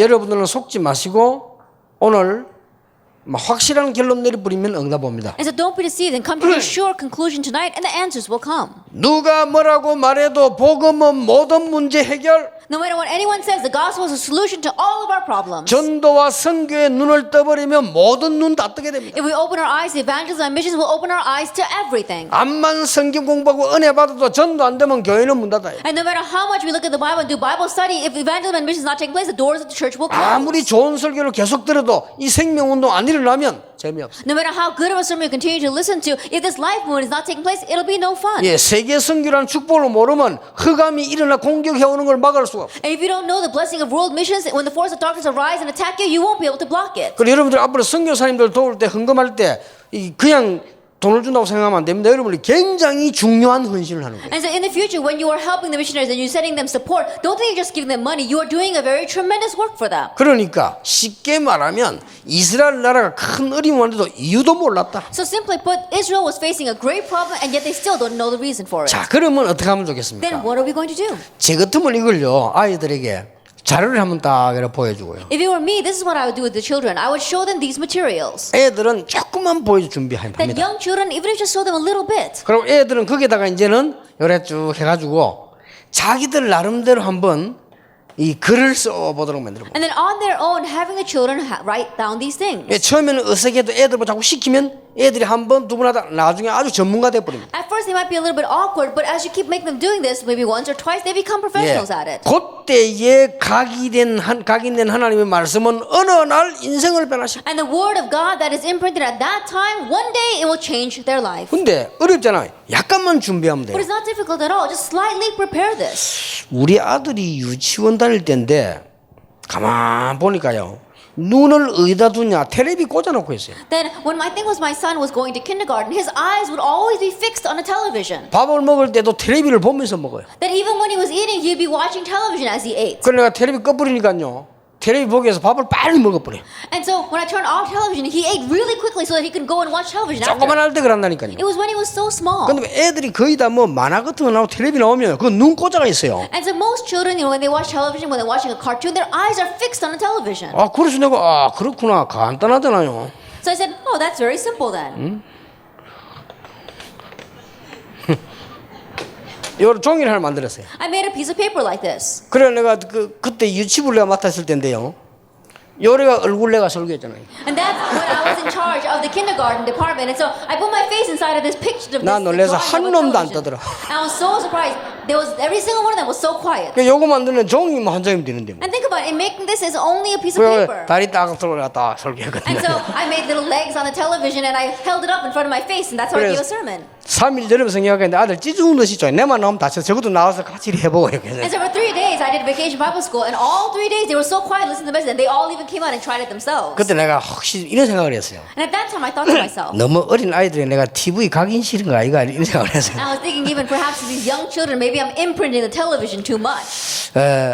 여러분들은 속지 마시고 오늘 확실한 결론 내려버리면 응답 옵니다. And so don't be deceived and come to a sure conclusion tonight, and the answers will come. 누가 뭐라고 말해도 복음은 모든 문제 해결. No matter what anyone says, the gospel is a solution to all of our problems. 전도와 선교에 눈을 떠버리면 모든 눈 다 뜨게 됩니다. If we open our eyes to evangelism and missions, we'll open our eyes to everything. 암만 성경 공부하고 은혜 받아도 전도 안 되면 교회는 문 닫아요. And no matter how much we look at the Bible and do Bible study, if evangelism and missions not taking place, the doors of the church will close. 아무리 좋은 설교를 계속 들어도 이 생명운동 안 일어나면 재미없어요. No matter how good of a sermon you continue to listen to, if this life movement is not taking place, it'll be no fun. 예, 세계 선교라는 축복을 모르면 흑암이 일어나 공격해 오는 걸 막을 수가 없어요. And if you don't know the blessing of world missions, when the force of darkness arise and attack you, you won't be able to block it. 그리고 여러분들 앞으로 선교사님들 도울 때 헌금할 때 그냥 돈을 준다고 생각하면 안 됩니다. 여러분이 굉장히 중요한 헌신을 하는 거예요. And so in the future, when you are helping the missionaries and you're sending them support, don't think you're just giving them money. You are doing a very tremendous work for them. 그러니까 쉽게 말하면 이스라엘 나라가 큰 어려움인데도 이유도 몰랐다. So simply put, Israel was facing a great problem and yet they still don't know the reason for it. 자, 그러면 어떻게 하면 Then 좋겠습니까? what are we going to do? 제 같으면 이걸요 아이들에게 자료를 한번 딱 이렇게 보여주고요. If it were me, this is what I would do with the children. I would show them these materials. 애들은 조금만 보여 That 준비합니다. young children, even if just show them a little bit. 그리고 애들은 거기다가 이제는 요래 쭉 해가지고 자기들 나름대로 한번 이 글을 써보도록 만들고. And then on their own, having the children write down these things. 예, 처음에는 어색해도 애들 뭐 자꾸 시키면 애들이 한 번, 두 번 하다 나중에 아주 전문가 돼버립니다. At first, they might be a little bit awkward, but as you keep making them doing this, maybe once or twice, they become professionals at it. 그때에 각인된 하나님의 말씀은 어느 날 인생을 변화시킵니다. And the word of God that is imprinted at that time, one day it will change their life. 근데 어렵잖아요. 약간만 준비하면 돼요. But it's not difficult at all. Just slightly prepare this. 우리 아들이 유치원 다닐 때인데 가만 보니까요. 눈을 어디다 두냐 텔레비 꽂아놓고 있어요. Then when I think my son was going to kindergarten, his eyes would always be fixed on a television. 밥을 먹을 때도 텔레비를 보면서 먹어요. That even when he was eating, he'd be watching television as he ate. 그래서 내가 텔레비 꺼버리니까요. 텔레비 보기 위해서 밥을 빨리 먹어버려요. And so when I turned off television, he ate really quickly so that he could go and watch television after. 조그만 할 때 그런다니까요. It was when he was so small. 근데 애들이 거의 다 뭐 만화 같은 거 나오고 텔레비 나오면 그 눈 꽂아가 있어요. And so most children, when they watch television, when they're watching a cartoon, their eyes are fixed on a television. 아 그래서 내가 아 그렇구나 간단하잖아요. So I said, oh, that's very simple then. 이걸 종이를 하나 만들었어요. I made a piece of paper like this. 그래 내가 그때 유치부를 내가 맡았을 때인데요. 요래가 얼굴 내가 설계했잖아요. And that's when I was in charge of the kindergarten department. And so I put my face inside of this picture of 나 this 놀라서 drawing 한 of a 놈도 안 television. 떠들어. And I was so surprised. There was every single one of them was so quiet. 요거 만들면 종이만 한 장이면 되는데 뭐. And think about it, in making this is only a piece of 그래 paper. 다리 딱 들어갔다 And 설계했거든요. so I made little legs on the television and I held it up in front of my face and that's how I gave a sermon. 3일 전에 생각했는데 아들 찌죽은 듯이 줘. 내만 나오면 다쳐. 저것도 나와서 같이 해보고 이렇게. And so for 3 days I did vacation Bible school and all 3 days they were so quiet listening to the message and they all even came out and tried it themselves. 그때 내가 혹시 이런 생각을 했어요. And at that time I thought to myself, 너무 어린 아이들이 내가 TV 각인 싫은 거 아이가 이런 생각을 했어요. I was thinking even perhaps to these young children, maybe I'm imprinting the television too much.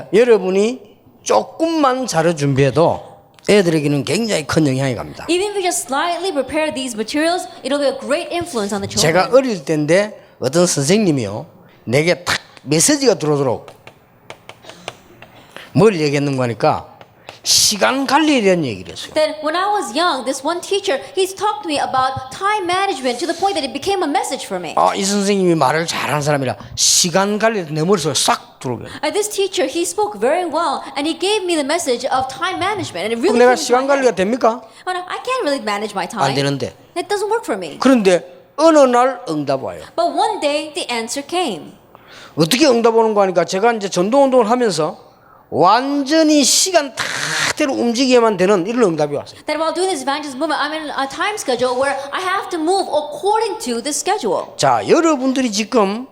여러분이 조금만 자료 준비해도 애들에게는 굉장히 큰 영향이 갑니다. Even if we just slightly prepare these materials, it'll be a great influence on the children. 제가 어릴 때인데 어떤 선생님이요 내게 탁 메시지가 들어오도록 뭘 얘기했는가 하니까 시간 관리에 대한 얘기를 했어요. Then when I was young, this one teacher, he's talked to me about time management to the point that it became a message for me. 이 선생님이 말을 잘하는 사람이라 시간 관리가 내 머릿속에 싹 들어오게. This teacher, he spoke very well, and he gave me the message of time management, and it 그럼 really 내가 came to 시간 my 관리가 head. 됩니까? But I can't really manage my time. 안 되는데. It doesn't work for me. 그런데 어느 날 응답 와요. But one day, the answer came. 어떻게 응답 오는 거 하니까 제가 이제 전도 운동을 하면서 완전히 시간 탁대로 움직여야만 되는 이런 응답이 왔어요. That while doing this evangelism movement, I'm in a time schedule where I have to move according to the schedule. 자, 여러분들이 지금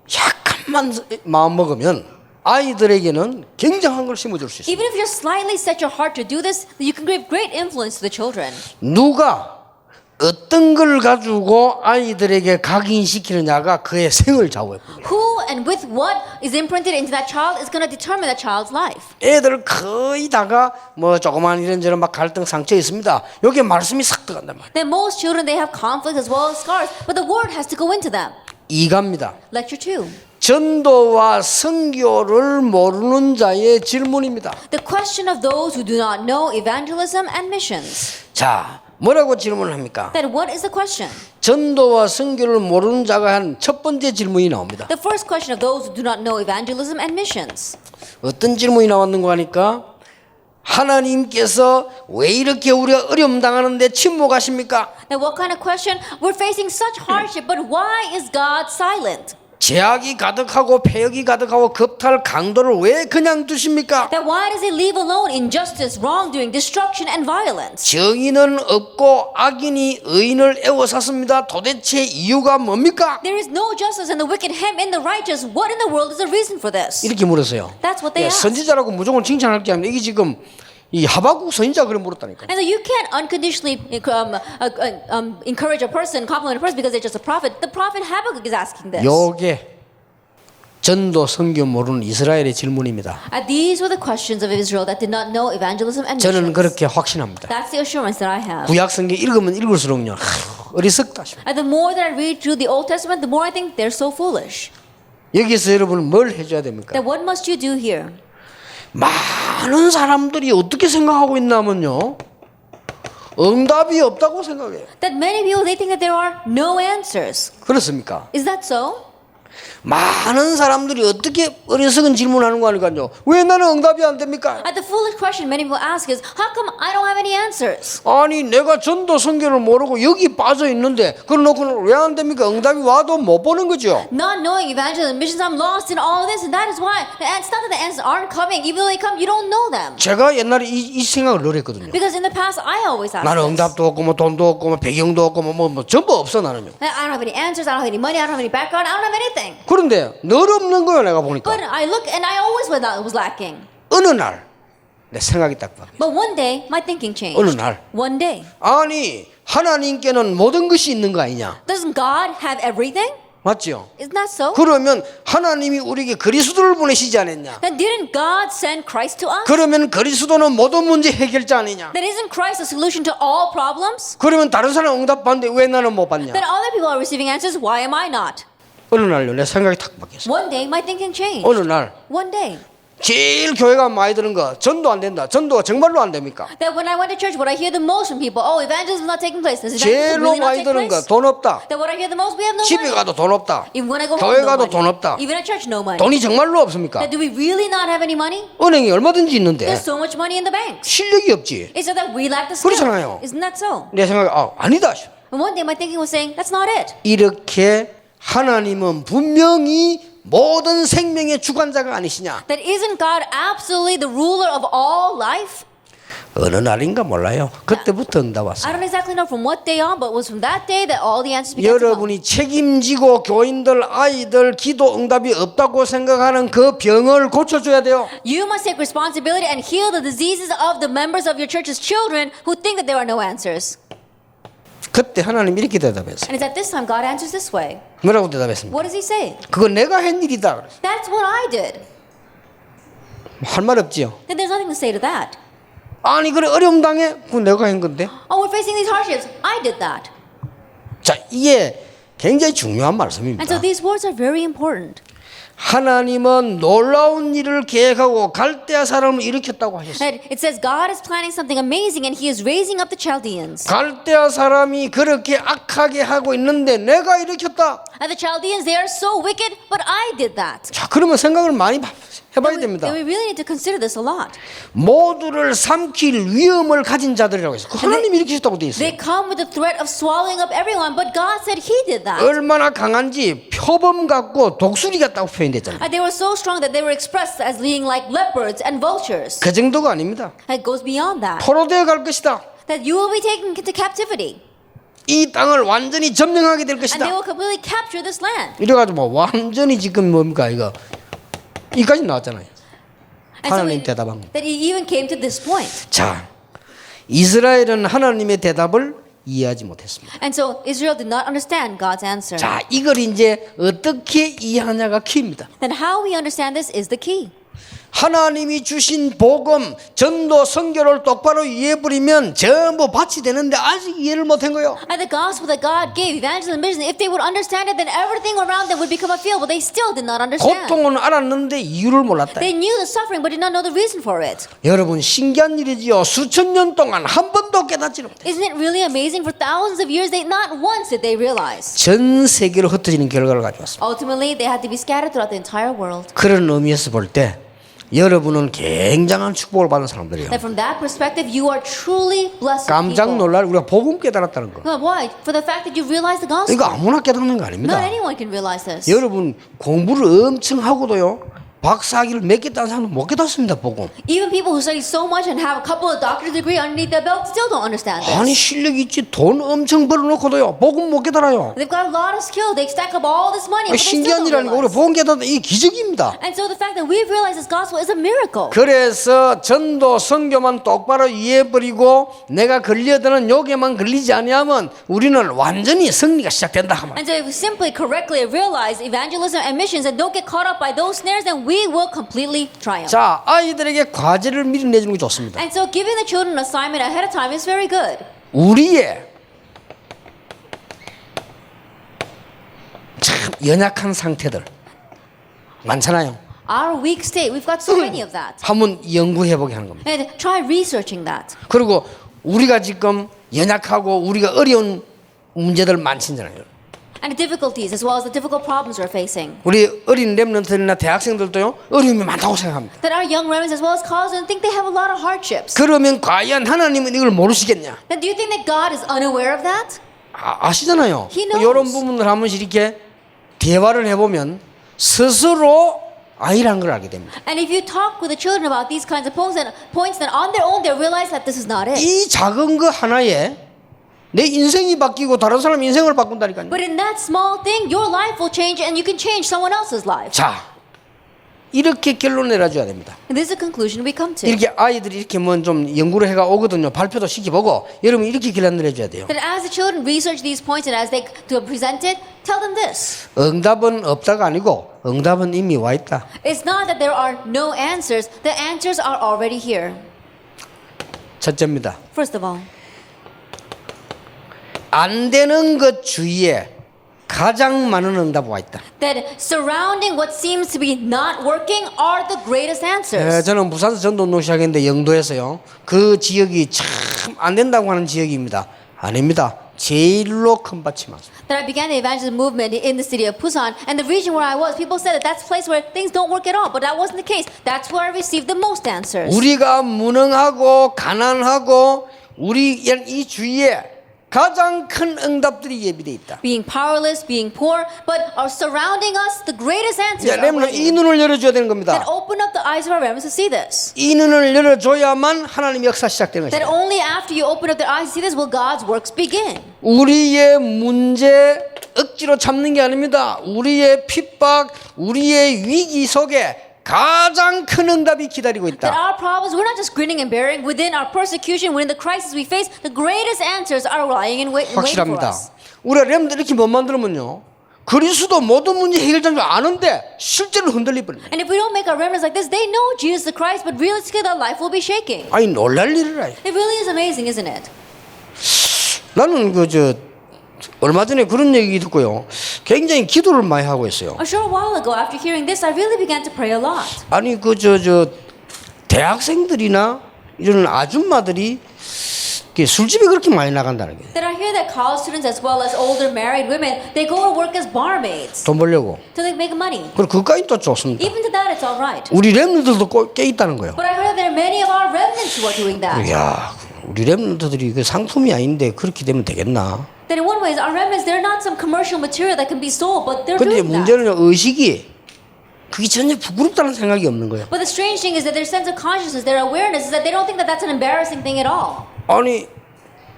약간만 마음 먹으면 아이들에게는 굉장한 걸 심어줄 수 있어요. Even if you just slightly set your heart to do this, you can give great influence to the children. 누가 어떤 걸 가지고 아이들에게 각인시키느냐가 그의 생을 좌우해요. Who and with what is imprinted into that child is going to determine that child's life. 애들 거의 다가 뭐 조그만 이런저런 막 갈등 상처 있습니다. 여기에 말씀이 싹 들어간단 말이에요. Then most children, they have conflict as well as scars, but the word has to go into them. 2가입니다. Lecture 2. 전도와 선교를 모르는 자의 질문입니다. The question of those who do not know evangelism and missions. 자, 뭐라고 질문을 합니까? Then what is the question? 전도와 선교를 모르는 자가 한 첫 번째 질문이 나옵니다. The first question of those who do not know evangelism and missions. 어떤 질문이 나왔는가 하니까 하나님께서 왜 이렇게 우리가 어려움 당하는데 침묵하십니까? Now what kind of question? We're facing such hardship, but why is God silent? 죄악이 가득하고 폐역이 가득하고 겁탈 강도를 왜 그냥 두십니까? That why does he leave alone injustice, wrongdoing, destruction, and violence? 정의는 없고 악인이 의인을 애워쌌습니다. 도대체 이유가 뭡니까? There is no justice and the wicked hem in the righteous. What in the world is the reason for this? 이렇게 물었어요. That's what they asked. 선지자라고 무조건 칭찬할 게 아니라 이게 지금 이 하박국 선지자 그래 물었다니까. And so you can't unconditionally encourage a person, compliment a person because they're just a prophet. The prophet Habakkuk is asking this. 요게 전도 선교 모르는 이스라엘의 질문입니다. These were the questions of Israel that did not know evangelism and 저는 missions. 그렇게 확신합니다. That's the assurance that I have. 구약 성경 읽으면 읽을수록요 어리석다 싶어요. And the more that I read through the Old Testament, the more I think they're so foolish. 여기서 여러분 뭘 해줘야 됩니까? Then what must you do here? 많은 사람들이 어떻게 생각하고 있냐면요, 응답이 없다고 생각해요. That many people, they think that there are no answers. 그렇습니까? Is that so? 많은 사람들이 어떻게 어리석은 질문하는 거 아니까요? 왜 나는 응답이 안 됩니까? The foolish question many people ask is, how come I don't have any answers? 아니 내가 전도 선교를 모르고 여기 빠져 있는데 그걸 놓고는 왜 안 됩니까? 응답이 와도 못 보는 거죠. Not knowing evangelism and missions, I'm lost in all of this, and that is why it's not that the answers aren't coming. Even though they come, you don't know them. 제가 옛날에 이 생각을 늘 했거든요. Because in the past, I always asked 나는 this. 응답도 없고 뭐 돈도 없고 뭐 배경도 없고 뭐 전부 없어 나는요. I don't have any answers, I don't have any money, I don't have any background, I don't have anything. 그런데 늘 없는 거예요 내가 보니까. But I look and I always was lacking. 어느 날 내 생각이 딱 바뀌었어요. But one day, my thinking changed. 어느 날 One day. 아니 하나님께는 모든 것이 있는 거 아니냐? Doesn't God have everything? 맞죠? Isn't that so? 그러면 하나님이 우리에게 그리스도를 보내시지 않았냐? Then didn't God send Christ to us? 그러면 그리스도는 모든 문제 해결자 아니냐? Then isn't Christ the solution to all problems? 그러면 다른 사람 응답 받는데 왜 나는 못 받냐? Then other people are receiving answers, why am I not? 어느 날요 내 생각이 탁 바뀌었어. One day, my thinking changed. 어느 날 One day. 제일 교회가 많이 드는 거 전도 안 된다. 전도가 정말로 안 됩니까? That when I went to church, what I hear the most from people, oh, evangelism is not taking place. Does evangelism 제일로 really not 많이 take 드는 거 place? 돈 없다. That what I hear the most, we have no 집에 money. 가도 돈 없다. Even when I go 교회 home, no 가도 money. 돈 없다. Even at church, no money. 돈이 정말로 없습니까? That do we really not have any money? 은행에 얼마든지 있는데 There's so much money in the banks. 실력이 없지. It's just that we lack the skill. 그렇잖아요. Isn't that so? 내 생각에 아니다. And one day, my thinking was saying, that's not it. 이렇게 하나님은 분명히 모든 생명의 주관자가 아니시냐? That isn't God absolutely the ruler of all life? 어느 날인가 몰라요. 그때부터 응답 I 왔어요. don't exactly know from what day on, but it was from that day that all the answers began to come. 여러분이 책임지고 교인들, 아이들 기도 응답이 없다고 생각하는 그 병을 고쳐줘야 돼요. You must take responsibility and heal the diseases of the members of your church's children who think that there are no answers. 그때 하나님 이렇게 대답했어요. And it's at this time God answers this way. 뭐라고 대답했습니까? What does he say? 그건 내가 한 일이다. That's what I did. 할 말 없지요. Then there's nothing to say to that. 아니 그래 어려움 당해? 그건 내가 한 건데. Oh, we're facing these hardships. I did that. 자 이게 굉장히 중요한 And so 말씀입니다. these words are very important. 하나님은 놀라운 일을 계획하고 갈대아 사람을 일으켰다고 하셨어요. That it says God is planning something amazing and he is raising up the Chaldeans. 갈대아 사람이 그렇게 악하게 하고 있는데 내가 일으켰다. And the Chaldeans, they are so wicked, but I did that. 자 그러면 생각을 많이 해봐야 And 됩니다. we really need to consider this a lot. 모두를 삼킬 위험을 가진 자들이라고 했어요. 하나님이 일으키셨다고 돼 있어요. They come with the threat of swallowing up everyone, but God said he did that. 얼마나 강한지 표범 같고 독수리 같다고 표현됐잖아요. And they were so strong that they were expressed as being like leopards and vultures. 그 정도가 아닙니다. It goes beyond that. 포로되어 갈 것이다. That you will be taken into captivity. 이 땅을 완전히 점령하게 될 And they 것이다. will completely capture this land. 이래가지고 뭐 완전히 지금 뭡니까 이거 이까지 나왔잖아요. And so 하나님 대답한 거. that it even came to this point. 자, 이스라엘은 하나님의 대답을 이해하지 못했습니다. And so Israel did not understand God's answer. 자, 이걸 이제 어떻게 이해하냐가 키입니다. Then how we understand this is the key. 하나님이 주신 복음, 전도, 선교를 똑바로 이해해버리면 전부 밭이 되는데 아직 이해를 못한 거예요. And the gospel that God gave, evangelism, mission, if they would understand it, then everything around them would become a field, but they still did not understand. 고통은 알았는데 이유를 몰랐다. They knew the suffering, but did not know the reason for it. 여러분 신기한 일이지요. 수천 년 동안 한 번도 깨닫지 못해. Isn't it really amazing? For thousands of years, not once did they realize. 전 세계로 흩어지는 결과를 가져왔습니다. Ultimately, they had to be scattered throughout the entire world. 그런 의미에서 볼 때 여러분은 굉장한 축복을 받은 사람들이에요. That from that perspective, you are truly blessed 깜짝 people. 놀랄 우리가 복음 깨달았다는 거. Well, why? For the fact that you realize the 이거 gospel. 아무나 깨닫는 거 Not 아닙니다. anyone can realize this. 여러분 공부를 엄청 하고도요 박사학위를 몇 개 딴 사람은 못 깨닫습니다. 복음. Even people who study so much and have a couple of doctorate degree underneath their belt still don't understand this. 아니 실력이 있지 돈 엄청 벌어놓고도요 복음 못 깨달아요. They've got a lot of skill. They stack up all this money, but they still 신기한 don't 일아니고 우리 realize. 복음 깨닫는 이 기적입니다. And so the fact that we've realized this gospel is a miracle. 그래서 전도 선교만 똑바로 이해해버리고 내가 걸려드는 욕에만 걸리지 아니하면 우리는 완전히 승리가 시작된다. And so if we simply correctly realize evangelism and missions and don't get caught up by those snares, then we will completely triumph. 자, 아이들에게 과제를 미리 내주는 게 좋습니다. And so giving the children an assignment ahead of time is very good. 우리의 참 연약한 상태들 많잖아요. Our weak state, we've got so many of that. 한번 연구해보게 하는 겁니다. And try researching that. 그리고 우리가 지금 연약하고 우리가 어려운 문제들 많잖아요. And the difficulties as well as the difficult problems we're facing. 우리 어린 랩런트들이나 대학생들도요 어려움이 많다고 생각합니다. That our young remnants as well as college think they have a lot of hardships. 그러면 과연 하나님은 이걸 모르시겠냐? Then do you think that God is unaware of that? 아시잖아요. He knows. 이런 부분을 한 번씩 이렇게 대화를 해보면 스스로 아니라는 걸 알게 됩니다. And if you talk with the children about these kinds of points, then on their own they realize that this is not it. 이 작은 거 하나에 내 인생이 바뀌고 다른 사람 인생을 바꾼다니까요. But in that small thing, your life will change and you can change someone else's life. 자, 이렇게 결론 내려줘야 됩니다. And this is the conclusion we come to. 이렇게 아이들이 이렇게 뭐 좀 연구를 해가 오거든요. 발표도 시켜보고 여러분 이렇게 결론 내려줘야 돼요. That as the children research these points and as they to present it, tell them this. 응답은 없다가 아니고 응답은 이미 와 있다. It's not that there are no answers. The answers are already here. 첫째입니다. First of all, 안 되는 것 주위에 가장 많은 응답이 와 있다. that surrounding what seems to be not working are the greatest answers. 저는 부산에서 전도운동 시작했는데 영도에서요. 그 지역이 참 안 된다고 하는 지역입니다. 아닙니다. 제일로 큰 밭이 많습니다. That I began the evangelism movement in the city of Busan, and the region where I was, people said that that's a place where things don't work at all, but that wasn't the case. That's where I received the most answers. 우리가 무능하고 가난하고 우리 이 주위에 가장 큰 응답들이 예비되어 있다. Being powerless, being poor, but are surrounding us, the greatest answers are 렘넌트 이 waiting. 눈을 열어줘야 되는 겁니다. Then open up the eyes of our remnants to see this. 이 눈을 열어줘야만 하나님의 역사 시작되는 That 것이다. only after you open up their eyes to see this will God's works begin. 우리의 문제 억지로 참는 게 아닙니다. 우리의 핍박, 우리의 위기 속에 가장 큰 응답이 기다리고 That 있다. our problems, we're not just grinning and bearing. Within our persecution, within the crisis we face, the greatest answers are lying in waiting for 확실합니다. us. 우리가 렘들 이렇게 못 만들면요. 그리스도 모든 문제 해결자인 줄 아는데 실제로 흔들릴 뻔합니다. And if we don't make our remnants like this, they know Jesus the Christ, but realistically their life will be shaking. 아니 놀랄 일이라. It really is amazing, isn't it? 나는 얼마 전에 그런 얘기 듣고요. 굉장히 기도를 많이 하고 있어요. A short while ago, after hearing this, I really began to pray a lot. 아니 대학생들이나 이런 아줌마들이 술집에 그렇게 많이 나간다는 게. That I hear that college students as well as older married women, they go to work as barmaids 돈 벌려고. to make money. 그리고 그까지 또 좋습니다. Even to that, it's all right. 우리 렘들도 꽤 있다는 거예요. But I heard that there are many of our remnants who are doing that. 야, 우리 렘들들이 그 상품이 아닌데 그렇게 되면 되겠나? That in one way, our remnants, they're not some commercial material that can be sold, but they're 근데 doing that. 문제는 의식이 그게 전혀 부끄럽다는 생각이 없는 거예요. But the strange thing is that their sense of consciousness, their awareness is that they don't think that that's an embarrassing thing at all. 아니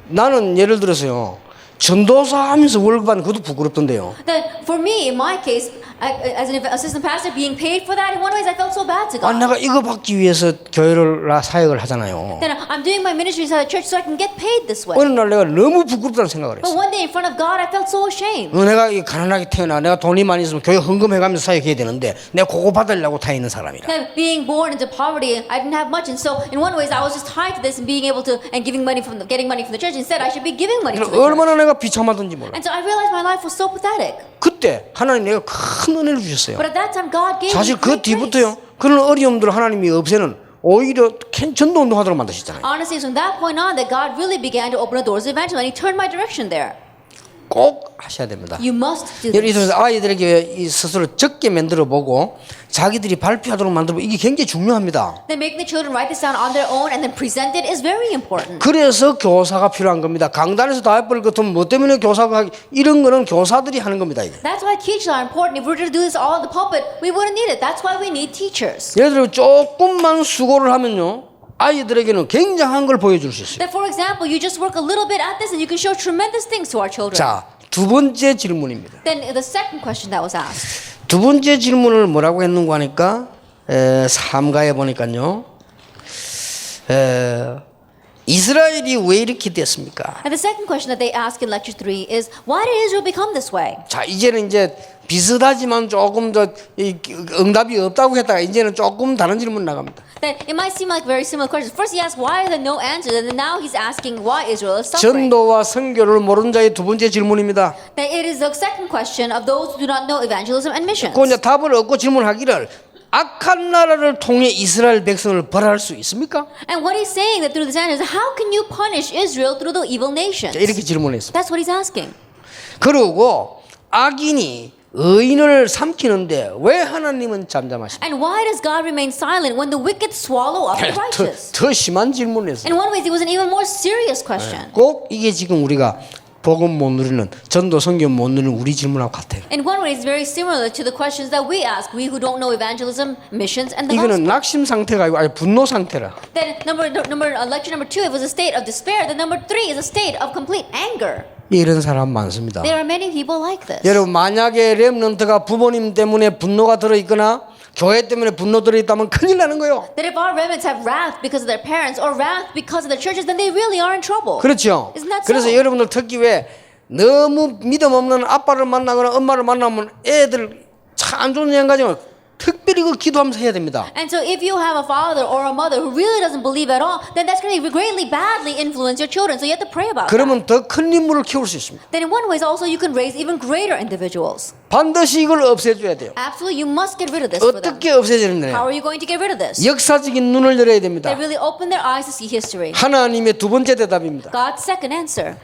나는 예를 들어서요. 전도사 하면서 월급 받는 것도 부끄럽던데요. That for me, in my case, as an assistant pastor, being paid for that, in one way, I felt so bad to 아, God. 내가 이거 받기 위해서 교회를 사역을 하잖아요. That I'm doing my ministry inside the church so I can get paid this way. 어느 날 내가 너무 부끄럽다는 생각을 But 했어. one day in front of God, I felt so ashamed. 내가 이 가난하게 태어나 내가 돈이 많이 있으면 교회 헌금해가면서 사역해야 되는데 내가 그거 받으려고 타 있는 사람이라. That being born into poverty, I didn't have much, and so in one way, I was just tied to this and being able to and getting money from the church. Instead, I should be giving money to the church. 얼마나 내가 비참하던지 몰라. And so I realized my life was so pathetic. 그때 하나님 내가 큰 은혜를 주셨어요. But at that time, God gave me 사실 그 great grace. 뒤부터요. 그런 어려움들을 하나님이 없애는 오히려 전도 운동하도록 만드시잖아요. Honestly, it's from that point on that God really began to open the doors of evangelism, and He turned my direction there. 꼭 하셔야 됩니다. You must do 예를 this. 들어서 아이들에게 이 스스로 적게 만들어 보고 자기들이 발표하도록 만들어 보고 이게 굉장히 중요합니다. Then making the children write this down on their own and then present it is very important. 그래서 교사가 필요한 겁니다. 강단에서 다 해버릴 것 같으면 뭐 때문에 교사가 하기 이런 거는 교사들이 하는 겁니다. 이게. That's why teachers are important. If we were to do this all at the pulpit, we wouldn't need it. That's why we need teachers. 예를 들어 조금만 수고를 하면요 아이들에게는 굉장한 걸 보여줄 수 있어요. That, for example, you just work a little bit at this and you can show tremendous things to our children. 자, 두 번째 질문입니다. Then the second question that was asked. 두 번째 질문을 뭐라고 했는가 하니까 삼가에 보니까요 이스라엘이 왜 이렇게 됐습니까? And the second question that they ask in lecture 3 is, why did Israel become this way? 자 이제는 이제 비슷하지만 조금 더 응답이 없다고 했다가 이제는 조금 다른 질문 나갑니다. Then it might seem like very similar questions. First he asked, why are there no answers? And then now he's asking why Israel is suffering. 전도와 선교를 모르는 자의 두 번째 질문입니다. Then it is the second question of those who do not know evangelism and missions. 그 이제 답을 얻고 질문하기를 악한 나라를 통해 이스라엘 백성을 벌할 수 있습니까? And what he's saying that through this answer is, how can you punish Israel through the evil nations? 자, 이렇게 질문했습니다. That's what he's asking. 그리고 악인이 의인을 삼키는데 왜 하나님은 잠잠하십니까? And why does God remain silent when the wicked swallow up the righteous? 더 심한 질문이었어요. In one way, it was an even more serious question. 꼭 이게 지금 우리가 복음 못 누리는 전도 선교 못 누리는 우리 질문하고 같아요. In one way, it's very similar to the questions that we ask, we who don't know evangelism, missions, and the 이거는 gospel. 낙심 상태가 아니고 아니 분노 상태라. Then lecture number 2, it was a state of despair. Then number 3 is a state of complete anger. 이런 사람 많습니다. There are many people like this. 여러분 만약에 렘넌트가 부모님 때문에 분노가 들어 있거나 교회 때문에 분노 들어 있다면 큰일 나는 거예요. That if our remnants have wrath because of their parents or wrath because of their churches, then they really are in trouble. 그렇죠. Isn't that 그래서 so? 여러분들 특히 왜 너무 믿음 없는 아빠를 만나거나 엄마를 만나면 애들 참 안 좋은 영향 가지고 특별히 그 기도하면서 해야 됩니다. And so if you have a father or a mother who really doesn't believe at all, then that's going to greatly badly influence your children. So you have to pray about that. 그러면 더 큰 인물을 키울 수 있습니다. Then in one way also you can raise even greater individuals. 반드시 이걸 없애줘야 돼요. Absolutely, you must get rid of this for them. 어떻게 없애지는 How 거예요? are you going to get rid of this? 역사적인 눈을 열어야 됩니다. They really open their eyes to see history. 하나님의 두 번째 대답입니다. God's second answer.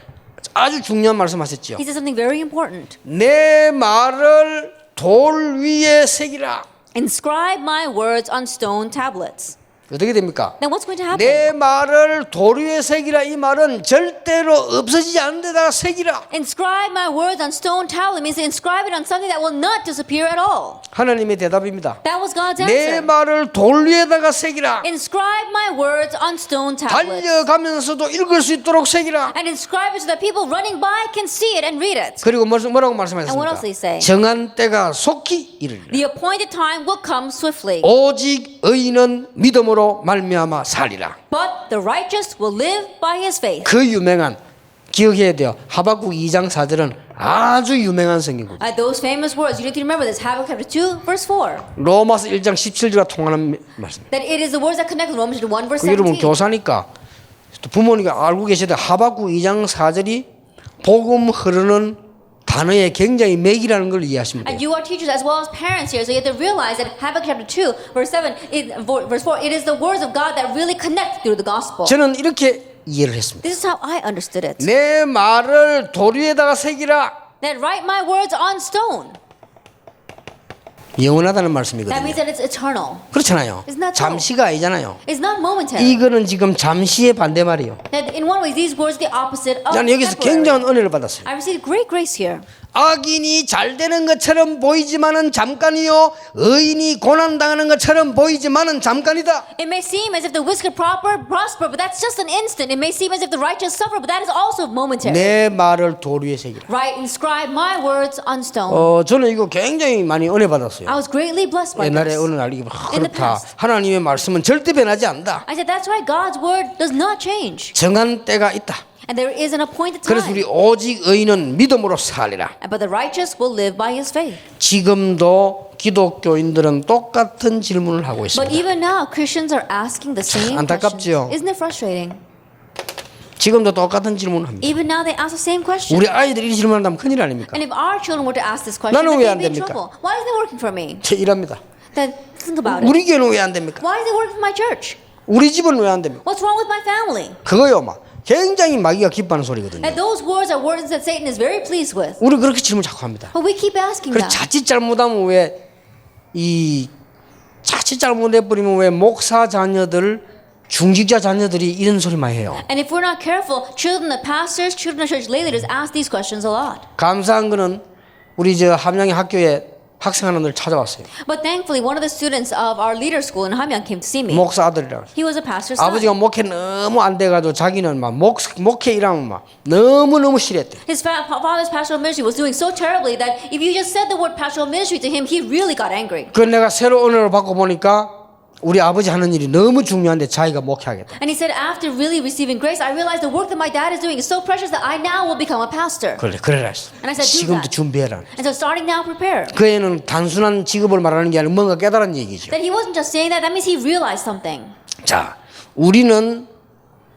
아주 중요한 말씀하셨죠. He said something very important. 내 말을 돌 위에 새기라. Inscribe my words on stone tablets. 어떻게 됩니까? Then what's going to happen? 내 말을 돌 위에 새기라 이 말은 절대로 없어지지 않는 데다가 새기라. Inscribe my words on stone tablet means to inscribe it on something that will not disappear at all. 하나님의 대답입니다. That was God's 내 answer. 말을 돌 위에다가 새기라. Inscribe my words on stone tablets. 달려가면서도 읽을 수 있도록 새기라. And inscribe it so that people running by can see it and read it. 그리고 뭐라고 And what else did he say? 말씀하셨습니까? 정한 때가 속히 이르리라. The appointed time will come swiftly. 오직 의인은 믿음으로 말미암아 살리라. But the righteous will live by his faith. 그 유명한 기억해야 돼요. 하박국 2장 4절은 아주 유명한 성경입니다. Those famous words, you need to remember this. Habakkuk chapter 2, verse 4. 로마서 1장 17절과 통하는 말씀. That it is the words that connect with Romans chapter 1, verse 그 여러분 17. 교사니까 또 부모님이 알고 계셔야 돼요. 하박국 2장 4절이 복음 흐르는 단어의 굉장히 맥이라는 걸 이해하시면 돼요. And you are teachers as well as parents here, so you have to realize that Habakkuk chapter 2, verse 7, verse 4, it is the words of God that really connect through the gospel. 저는 이렇게 이해를 했습니다. This is how I understood it. 내 말을 돌 위에다가 새기라. That write my words on stone. 영원하다는 That 말씀이거든요. means that it's eternal. 그렇잖아요. Isn't that so? 잠시가 아니잖아요. It's not momentary. 이거는 지금 잠시의 반대말이에요. That in one way, these words are the opposite of 저는 여기서 temporary. 굉장한 은혜를 받았어요. I received great grace here. 악인이 잘 되는 것처럼 보이지만은 잠깐이요, 의인이 고난 당하는 것처럼 보이지만은 잠깐이다. It may seem as if the wicked prosper, but that's just an instant. It may seem as if the righteous suffer, but that is also momentary. 내 말을 돌 위에 새기라. Right, inscribe my words on stone. 저는 이거 굉장히 많이 은혜 받았어요. I was greatly blessed by 옛날에 this. 어느 날 이게 In the 그렇다. past. 하나님의 말씀은 절대 변하지 않는다. I said, that's right, God's word does not change. 정한 때가 있다. And there is an appointed 그래서 time. 우리 오직 의인은 믿음으로 살리라. But the righteous will live by his faith. 지금도 기독교인들은 똑같은 질문을 하고 But 있습니다. even now, Christians are asking the same 안타깝지요? questions. Isn't it frustrating? 지금도 똑같은 질문을 합니다. Even now, they ask the same question. 우리 아이들이 이 질문한다면 큰일 아닙니까? And if our children were to ask this question, 나는 then 왜 안 they'd be in 됩니까? trouble. Why isn't it working for me? 제 일합니다. Then think about it. 우리 교회는 왜 안 됩니까? Why is it working for my church? 우리 집은 왜 안 됩니까? What's wrong with my family? 그거요, 막 굉장히 마귀가 기뻐하는 소리거든요. And those words are words that Satan is very pleased with. 우리 그렇게 질문 자꾸 합니다. But we keep asking 그래서 that. 자칫 잘못하면 자칫 잘못해버리면 왜 목사 자녀들, 중직자 자녀들이 이런 소리 많이 해요. And if we're not careful, children of pastors, children of church lay leaders ask these questions a lot. 감사한 거는 우리 저 함양의 학교에 학생 하나 늘 찾아왔어요. But thankfully, one of the students of our leader school in Hamyang came to see me. 목사 아들이라고. He was a pastor's son. 아버지가 목회 너무 안 돼가지고 자기는 막 목회 일하면 막 너무 싫어했대. His father's pastoral ministry was doing so terribly that if you just said the word pastoral ministry to him, he really got angry. 그 내가 새로 은혜를 받고 보니까 우리 아버지 하는 일이 너무 중요한데 자기가 목회하겠다. And he said, after really receiving grace, I realized the work that my dad is doing is so precious that I now will become a pastor. 그래라 했어. And I said, do 지금도 that. 준비해라. And so starting now, prepare. 그 애는 단순한 직업을 말하는 게 아니라 뭔가 깨달은 얘기죠. That he wasn't just saying that, that means he realized something. 자, 우리는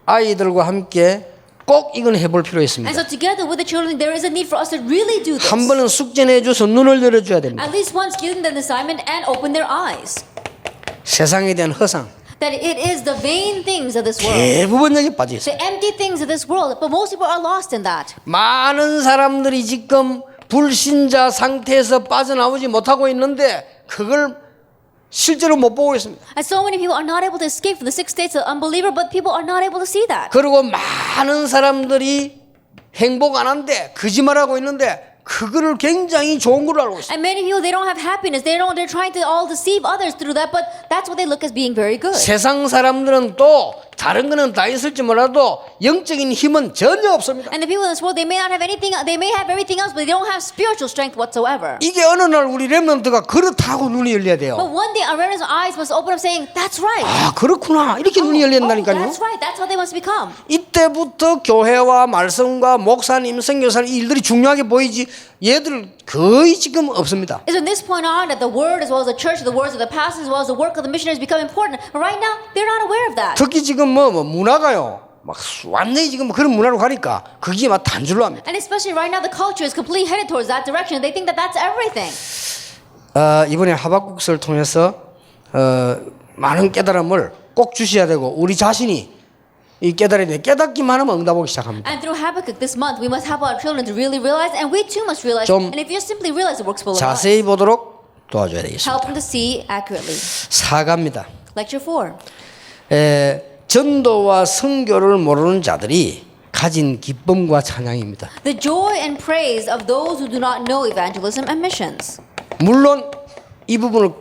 아이들과 함께 꼭 이건 해볼 필요 있습니다. And so together with the children, there is a need for us to really do this. 한 번은 숙제 내줘서 눈을 열어줘야 됩니다. At least once give them the assignment and open their eyes. 세상에 대한 허상 That it is the vain things of this world. 대부분 여기 빠져 있어요. The empty things of this world. But most people are lost in that. 많은 사람들이 지금 불신자 상태에서 빠져나오지 못하고 있는데 그걸 실제로 못 보고 있습니다. And so many people are not able to escape from the six states of unbeliever, but people are not able to see that. 그리고 많은 사람들이 행복 안 한데 거짓말하고 있는데 그거를 굉장히 좋은 걸로 알고 있어요. And many people, they don't have happiness. They're trying to all deceive others through that, but that's what they look as being very good. 세상 사람들은 또 다른 거는 다 있을지 몰라도 영적인 힘은 전혀 없습니다. And the people in this world, they may not have anything, they may have everything else, but they don't have spiritual strength whatsoever. 이게 어느 날 우리 렘넌트가 그렇다고 눈이 열려야 돼요. But one day our remnant's eyes must open up saying, that's right. 아 그렇구나 이렇게 눈이 열린다니까요. That's right. That's how they must become. 이때부터 교회와 말씀과 목사님, 선교사님 일들이 중요하게 보이지 얘들 거의 지금 없습니다. It's from this point on that the word as well as the church, the words of the pastors as well as the work of the missionaries become important. But right now, they're not aware of that. 특히 지금 뭐 문화가요. 막 완전히 지금 그런 문화로 가니까 그게 막 단줄로 합니다. And especially right now, the culture is completely headed towards that direction. They think that that's everything. 이번에 하박국서를 통해서 많은 깨달음을 꼭 주셔야 되고 우리 자신이 이 깨달아야 돼. 깨닫기만 하면 응답하기 시작합니다. And through Habakkuk this month, we must help our children to really realize, and we too must realize. 좀 And if you just simply realize, it works for us. 자세히 보도록 도와줘야 Help 되겠습니다. them to see accurately. 4가입니다. Lecture 4. 전도와 선교를 모르는 자들이 가진 기쁨과 찬양입니다. The joy and praise of those who do not know evangelism and missions. 물론 이 부분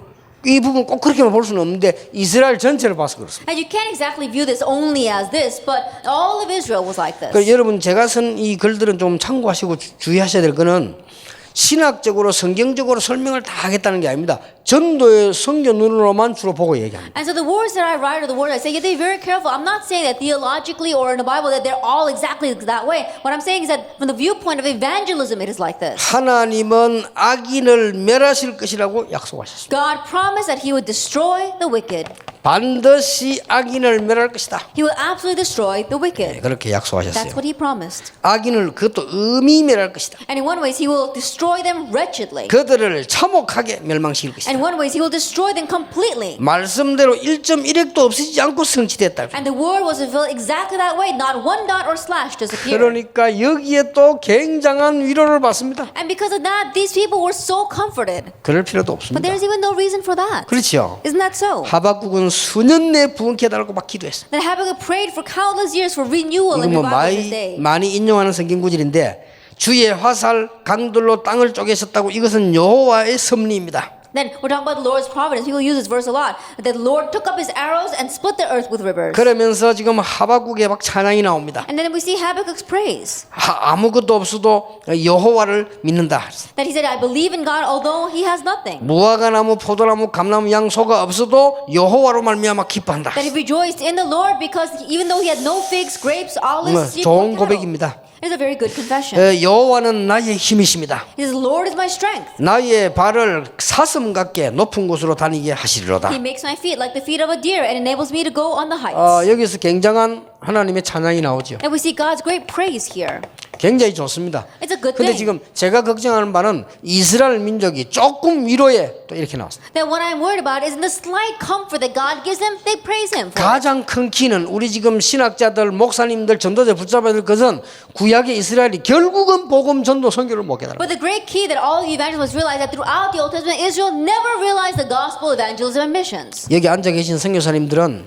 꼭 그렇게만 볼 수는 없는데 이스라엘 전체를 봐서 그렇습니다. And you can't exactly view this only as this, but all of Israel was like this. 그래서 여러분 제가 쓴 이 글들은 좀 참고하시고 주의하셔야 될 거는 신학적으로 성경적으로 설명을 다 하겠다는 게 아닙니다. 전도의 성경 눈으로만 주로 보고 얘기합니다. And so the words that I write or the words I say, you have to be very careful. I'm not saying that theologically or in the Bible that they're all exactly that way. What I'm saying is that from the viewpoint of evangelism, it is like this. 하나님은 악인을 멸하실 것이라고 약속하셨습니다. God promised that He would destroy the wicked. 반드시 악인을 멸할 것이다. He will absolutely destroy the wicked. 그렇게 That's 약속하셨어요. what He promised. 악인을 그것도 음히 멸할 것이다. And in one way, He will destroy them wretchedly. 그들을 참혹하게 멸망시킬 것이다. And in one way, He will destroy them completely. 말씀대로 1.1핵도 없어지지 않고 성취됐다. And the word was fulfilled exactly that way. Not one dot or slash disappeared. 그러니까 여기에 또 굉장한 위로를 받습니다. And because of that, these people were so comforted. 그럴 필요도 But 없습니다. there's even no reason for that. 그렇죠. Isn't that so? 하박국은 수년 내에 부흥케 해달라고 막 기도했어요. That Habakkuk prayed for countless years for renewal 이거 and 뭐 revival this day. 많이 인용하는 성경 구절인데 주의 화살 강들로 땅을 쪼개셨다고 이것은 여호와의 섭리입니다. Then we're talking about the Lord's providence. People use this verse a lot. That the Lord took up His arrows and split the earth with rivers. 그러면서 지금 하박국의 막 찬양이 나옵니다. And then we see Habakkuk's praise. 아무것도 없어도 여호와를 믿는다. That he said, I believe in God although he has nothing. 무화과나무, 포도나무, 감나무, 양소가 없어도 여호와로 말미암아 기뻐한다. That he rejoiced in the Lord because even though he had no figs, grapes, olives, sheep, 좋은 or cattle. 고백입니다. It is a very good confession. 여호와는 나의 힘이십니다. He says, Lord is my strength. 나의 발을 사슴 같게 높은 곳으로 다니게 하시리로다. He makes my feet like the feet of a deer and enables me to go on the heights. 여기서 굉장한 하나님의 찬양이 나오죠. And we see God's great praise here. 굉장히 좋습니다. It's a good 근데 thing. 지금 제가 걱정하는 바는 이스라엘 민족이 조금 위로에 또 이렇게 나왔습니다. That what I'm worried about is in the slight comfort that God gives them, they praise Him for it. 가장 큰 키는 우리 지금 신학자들, 목사님들, 전도자 붙잡아야 될 것은 구약의 이스라엘이 결국은 복음 전도 선교를 못 깨달아. But the great key that all of you evangelists must realize that throughout the Old Testament, Israel never realized the gospel, evangelism, and missions. 여기 앉아 계신 선교사님들은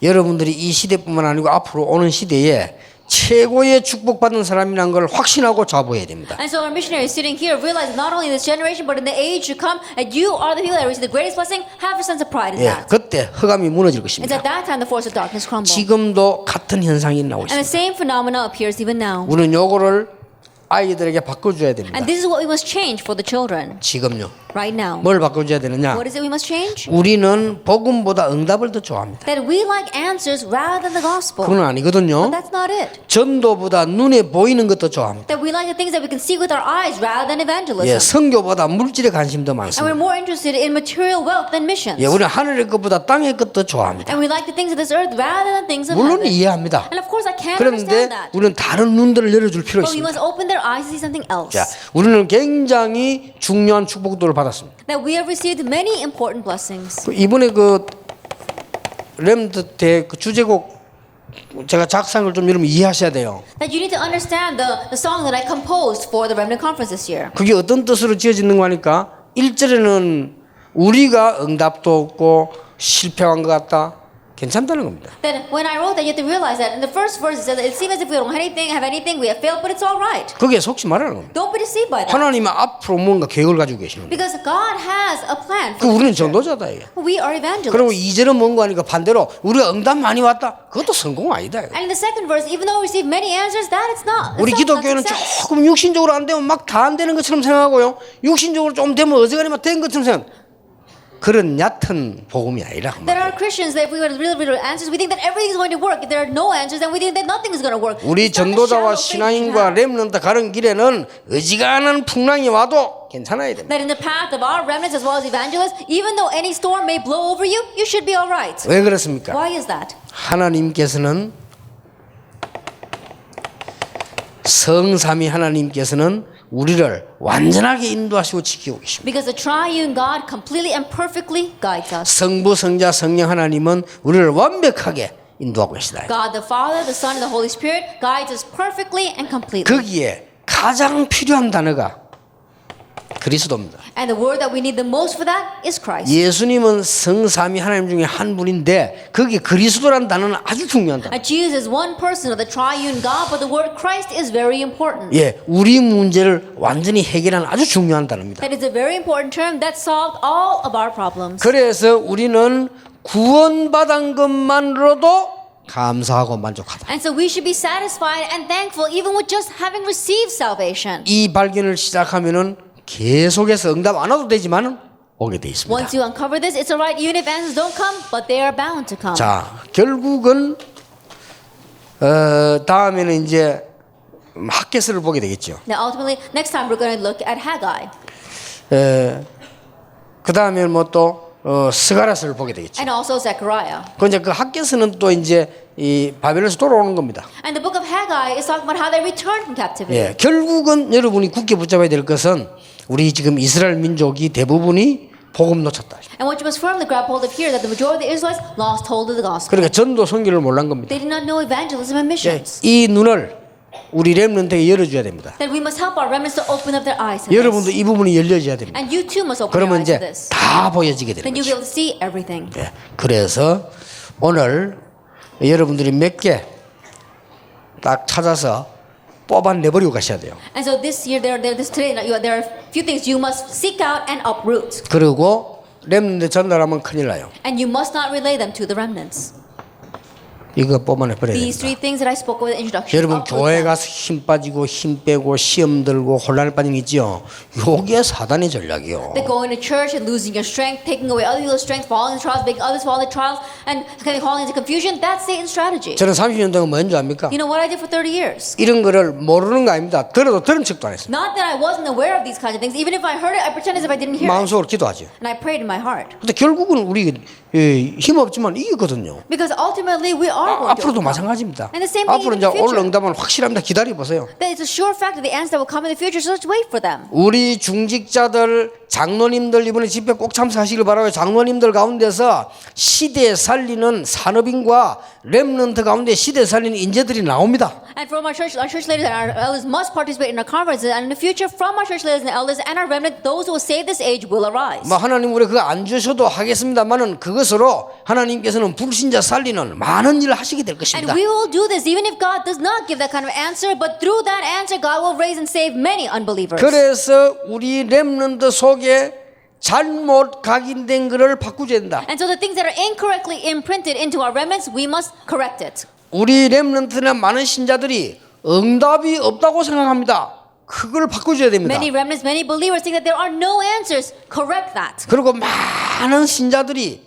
여러분들이 이 시대뿐만 아니고 앞으로 오는 시대에 최고의 축복받은 사람이라는 걸 확신하고 자부해야 됩니다. And so our missionaries sitting here realize not only in this generation, but in the age to come, that you are the people that receive the greatest blessing. Have a sense of pride in 예, that. 그때 흑암이 무너질 It's 것입니다. at that time the force of darkness crumbles. 지금도 같은 현상이 나오고 And the 있습니다. same phenomena appears even now. 우리는 요거를 아이들에게 바꿔줘야 됩니다. And this is what we must change for the children 지금요. right now. 뭘 바꿔줘야 되느냐? What is it we must change? 우리는 복음보다 응답을 더 좋아합니다. That we like answers rather than the gospel. 그건 아니거든요. But that's not it. 전도보다 눈에 보이는 것도 좋아합니다. That we like the things that we can see with our eyes rather than evangelism. 예, 선교보다 물질에 관심 더 And 많습니다. we're more interested in material wealth than missions. 예, 우리는 하늘의 것보다 땅의 것도 좋아합니다. And we like the things of this earth rather than things of 물론 heaven. 이해합니다. And of course I can 그런데 understand that. 우리는 다른 눈들을 열어줄 필요 But we 있습니다. must open their eyes to see something else. 자, 우리는 굉장히 중요한 축복들을 받았습니다. That we have received many important blessings. 이번에 그 렘드 때 그 주제곡 제가 작상을 좀 여러분 이해하셔야 돼요. That you need to understand the song that I composed for the Remnant Conference this year. 그게 어떤 뜻으로 지어지는 거 하니까 1절에는 우리가 응답도 없고 실패한 것 같다. 괜찮다는 겁니다. Then when I wrote that, you have to realize that in the first verse it says that it seems as if we don't have anything, we have failed, but it's all right. 그게 속지 말라는 겁니다. Don't be deceived by that. 하나님은 앞으로 뭔가 계획을 가지고 계시는 거예요. Because God has a plan 그 for 우리는 the future. 전도자다 이게. We are 그리고 evangelists. 2절은 뭔가 하니까 반대로 우리가 응답 많이 왔다. 그것도 성공 아니다. 이거. And in the second verse, even though we receive many answers, that it's not. 우리 It's not 기독교는 success. 조금 육신적으로 안 되면 막 다 안 되는 것처럼 생각하고요. 육신적으로 좀 되면 어지간히만 된 것처럼 생각. 그런 얕은 복음이 아니라. There are Christians that if we were really answers, we think that everything is going to work. If there are no answers, then we think that nothing is going to work. 우리 It's not the 전도자와 shallow faith we 신앙인과 have. 렘넌트 가는 길에는 어지간한 풍랑이 와도 괜찮아야 됩니다. That in the path of our remnants as well as evangelists, even though any storm may blow over you, you should be all right. 왜 그렇습니까? Why is that? 하나님께서는 성삼위 하나님께서는 우리를 완전하게 인도하시고 지키고 계십니다. Because the triune God completely and perfectly guides us. 성부, 성자, 성령 하나님은 우리를 완벽하게 인도하고 계시다. God the Father, the Son, and the Holy Spirit guides us perfectly and completely. 거기에 가장 필요한 단어가 그리스도입니다. And the word that we need the most for that is Christ. 예수님은 성삼위 하나님 중에 한 분인데 거기에 그리스도라는 단어는 아주 중요한 단어. And Jesus is one person of the triune God, but the word Christ is very important. 예, 우리 문제를 완전히 해결하는 아주 중요한 단어입니다. That is a very important term that solved all of our problems. 그래서 우리는 구원받은 것만으로도 감사하고 만족하다. And so we should be satisfied and thankful even with just having received salvation. 이 발견을 시작하면은 계속해서 응답 안 와도 되지만은 오게 돼 있습니다. Once you uncover this, it's alright even if answers don't come, but they are bound to come. 자, 결국은 다음에는 이제 학개서를 보게 되겠죠. Now ultimately, next time we're going to look at Haggai. 그 다음에 뭐 또 스가랴서를 보게 되겠죠. And also Zechariah. 그 이제 그 학개서는 또 이제 이 바벨론에서 돌아오는 겁니다. And the book of Haggai is talking about how they returned from captivity. 예, 결국은 여러분이 굳게 붙잡아야 될 것은 우리 지금 이스라엘 민족이 대부분이 복음 놓쳤다. And what you must firmly grab hold of here that the majority of the Israelites lost hold of the gospel. 그러니까 전도 선교를 몰란 겁니다. They did not know evangelism and 예, missions. 이 눈을 우리 렘넌트에게 열어줘야 됩니다. That we must help our remnants to open up their eyes to 여러분도 this. 이 부분이 열려져야 됩니다. And you too must open your 그러면 eyes to 이제 this. 다 보여지게 되는 Then you'll be 거죠. able to see everything. 예, 그래서 오늘 여러분들이 몇 개 딱 찾아서 뽑아내버리고 가셔야 돼요. And so this year, today, there are a few things you must seek out and uproot. 그리고 렘넌트 전달하면 큰일 나요. And you must not relay them to the remnants. 이거 뽑아내버려야 These 됩니다. three things that I spoke of in the introduction. 여러분 uproot 교회 them. 가서 힘 빠지고 힘 빼고 시험 들고 혼란에 빠진 게 있죠. 요게 사단의 전략이요. That going to church and losing your strength, taking away other people's strength, falling into trials, making others fall into trials, and kind of falling into confusion, that's Satan's strategy. 저는 30년 동안 뭔지 압니까? You know what I did for 30 years? 이런 거를 모르는 거 아닙니다. 들어도 들은 척도 안 했어요. Not that I wasn't aware of these kinds of things. Even if I heard it, I pretend as if I didn't hear it. 마음속으로 기도하죠. And I prayed in my heart. 근데 결국은 우리 힘 없지만 이기거든요. Because ultimately we are are going to 앞으로도 overcome. 마찬가지입니다. And the same thing 앞으로 in 이제 the 올 future. 응답은 확실합니다. 기다려 보세요. That it's a sure fact that the answer will come in the future, so let's wait for them. 우리 중직자들, 장로님들 이번에 집회 꼭 참석하시길 바라요. 장로님들 가운데서 시대 살리는 산업인과 렘넌트 가운데 시대 살리는 인재들이 나옵니다. And from our church leaders and our elders must participate in our conferences. And in the future, from our church leaders and elders and our remnant, those who will save this age will arise. 뭐 하나님 우리 그거 안 주셔도 하겠습니다만은 그것으로 하나님께서는 불신자 살리는 많은 일을 하시게 될 것입니다. And we will do this even if God does not give that kind of answer. But through that answer, God will raise and save many unbelievers. 그래서 우리 렘넌트 속에 잘못 각인된 것을 바꾸줘야 된다. And so the things that are incorrectly imprinted into our remnants, we must correct it. 우리 렘넌트나 많은 신자들이 응답이 없다고 생각합니다. 그걸 바꿔줘야 됩니다. Many remnants, many believers think that there are no answers. Correct that. 그리고 많은 신자들이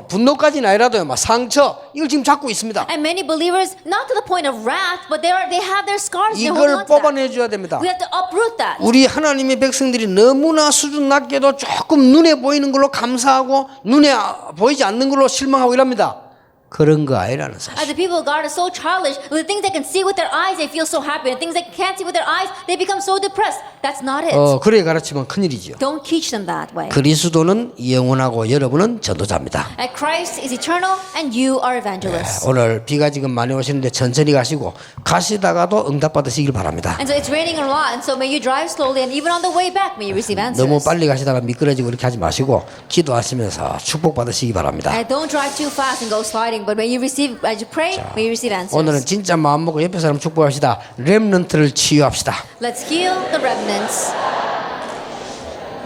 분노까지는 아니라도요, 막 상처 이걸 지금 잡고 있습니다. And many believers, not to the point of wrath, but they have their scars. They're holding 이걸 on to that. 뽑아내줘야 됩니다. We have to uproot that. 우리 하나님의 백성들이 너무나 수준 낮게도 조금 눈에 보이는 걸로 감사하고 눈에 보이지 않는 걸로 실망하고 이랍니다. 그런 거 아니라는 As 사실. the people of God are so childish, with the things they can see with their eyes, they feel so happy. And things they can't see with their eyes, they become so depressed. That's not it. 그래 가르치면 큰일이죠. Don't teach them that way. 그리스도는 영원하고 여러분은 전도자입니다. And Christ is eternal, and you are evangelists. 오늘 비가 지금 많이 오시는데 천천히 가시고 가시다가도 응답 받으시길 바랍니다. And so it's raining a lot, and so may you drive slowly, and even on the way back, may you receive answers. 너무 빨리 가시다가 미끄러지고 이렇게 하지 마시고 기도하시면서 축복 받으시기 바랍니다. And don't drive too fast and go sliding, but may you receive, as you pray, may you receive answers. 오늘은 진짜 마음 먹고 옆에 사람 축복합시다. 렘넌트를 치유합시다. Let's heal the remnants.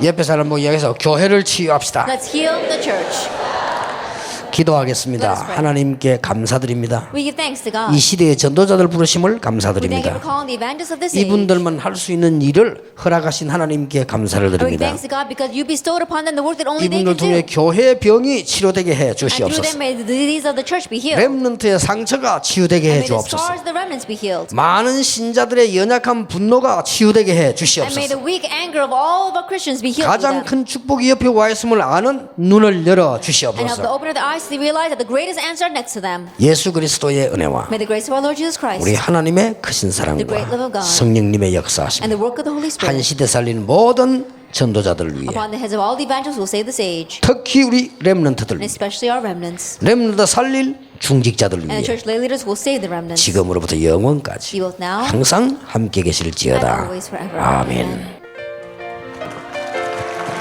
옆에 사람 보고 이야기해서 교회를 치유합시다. Let's heal the church. 기도하겠습니다. Let us pray. 하나님께 감사드립니다. We give thanks to God. 이 시대의 전도자들 부르심을 We thank you 감사드립니다. for calling the evangelists of this age. 이분들만 할 수 있는 일을 허락하신 하나님께 감사를 And we 드립니다. thanks to God because you bestowed upon them the work that only they 이분들 can do. 통해 교회 병이 치료되게 해 And through them 주시옵소서. may the disease of the church be healed. 렘넌트의 상처가 치유되게 해 And may the 주옵소서. scars of the remnants be healed. 많은 신자들의 연약한 분노가 치유되게 해 And may 주시옵소서. the weak anger of all of our Christians be healed. 가장 큰 through them. 축복이 옆에 와 있음을 아는 눈을 열어 And help the 주시옵소서. open of the eyes to realize that the greatest answer next to them. 예수 그리스도의 은혜와 May the grace of our Lord Jesus Christ 우리 하나님의 크신 The great love 사랑과 of God. 성령님의 역사하심 and the work of the Holy 한 Spirit 시대 살린 모든 전도자들을 위해 upon the heads of all the evangelists who will save this age, 특히 우리 렘넌트들 and 위해 especially our remnants, 렘넌트 살릴 중직자들을 and the 위해 church lay leaders who will save the remnants. 지금으로부터 영원까지 Be both now 항상 함께 and 계실지어다. always forever. 아멘. Amen.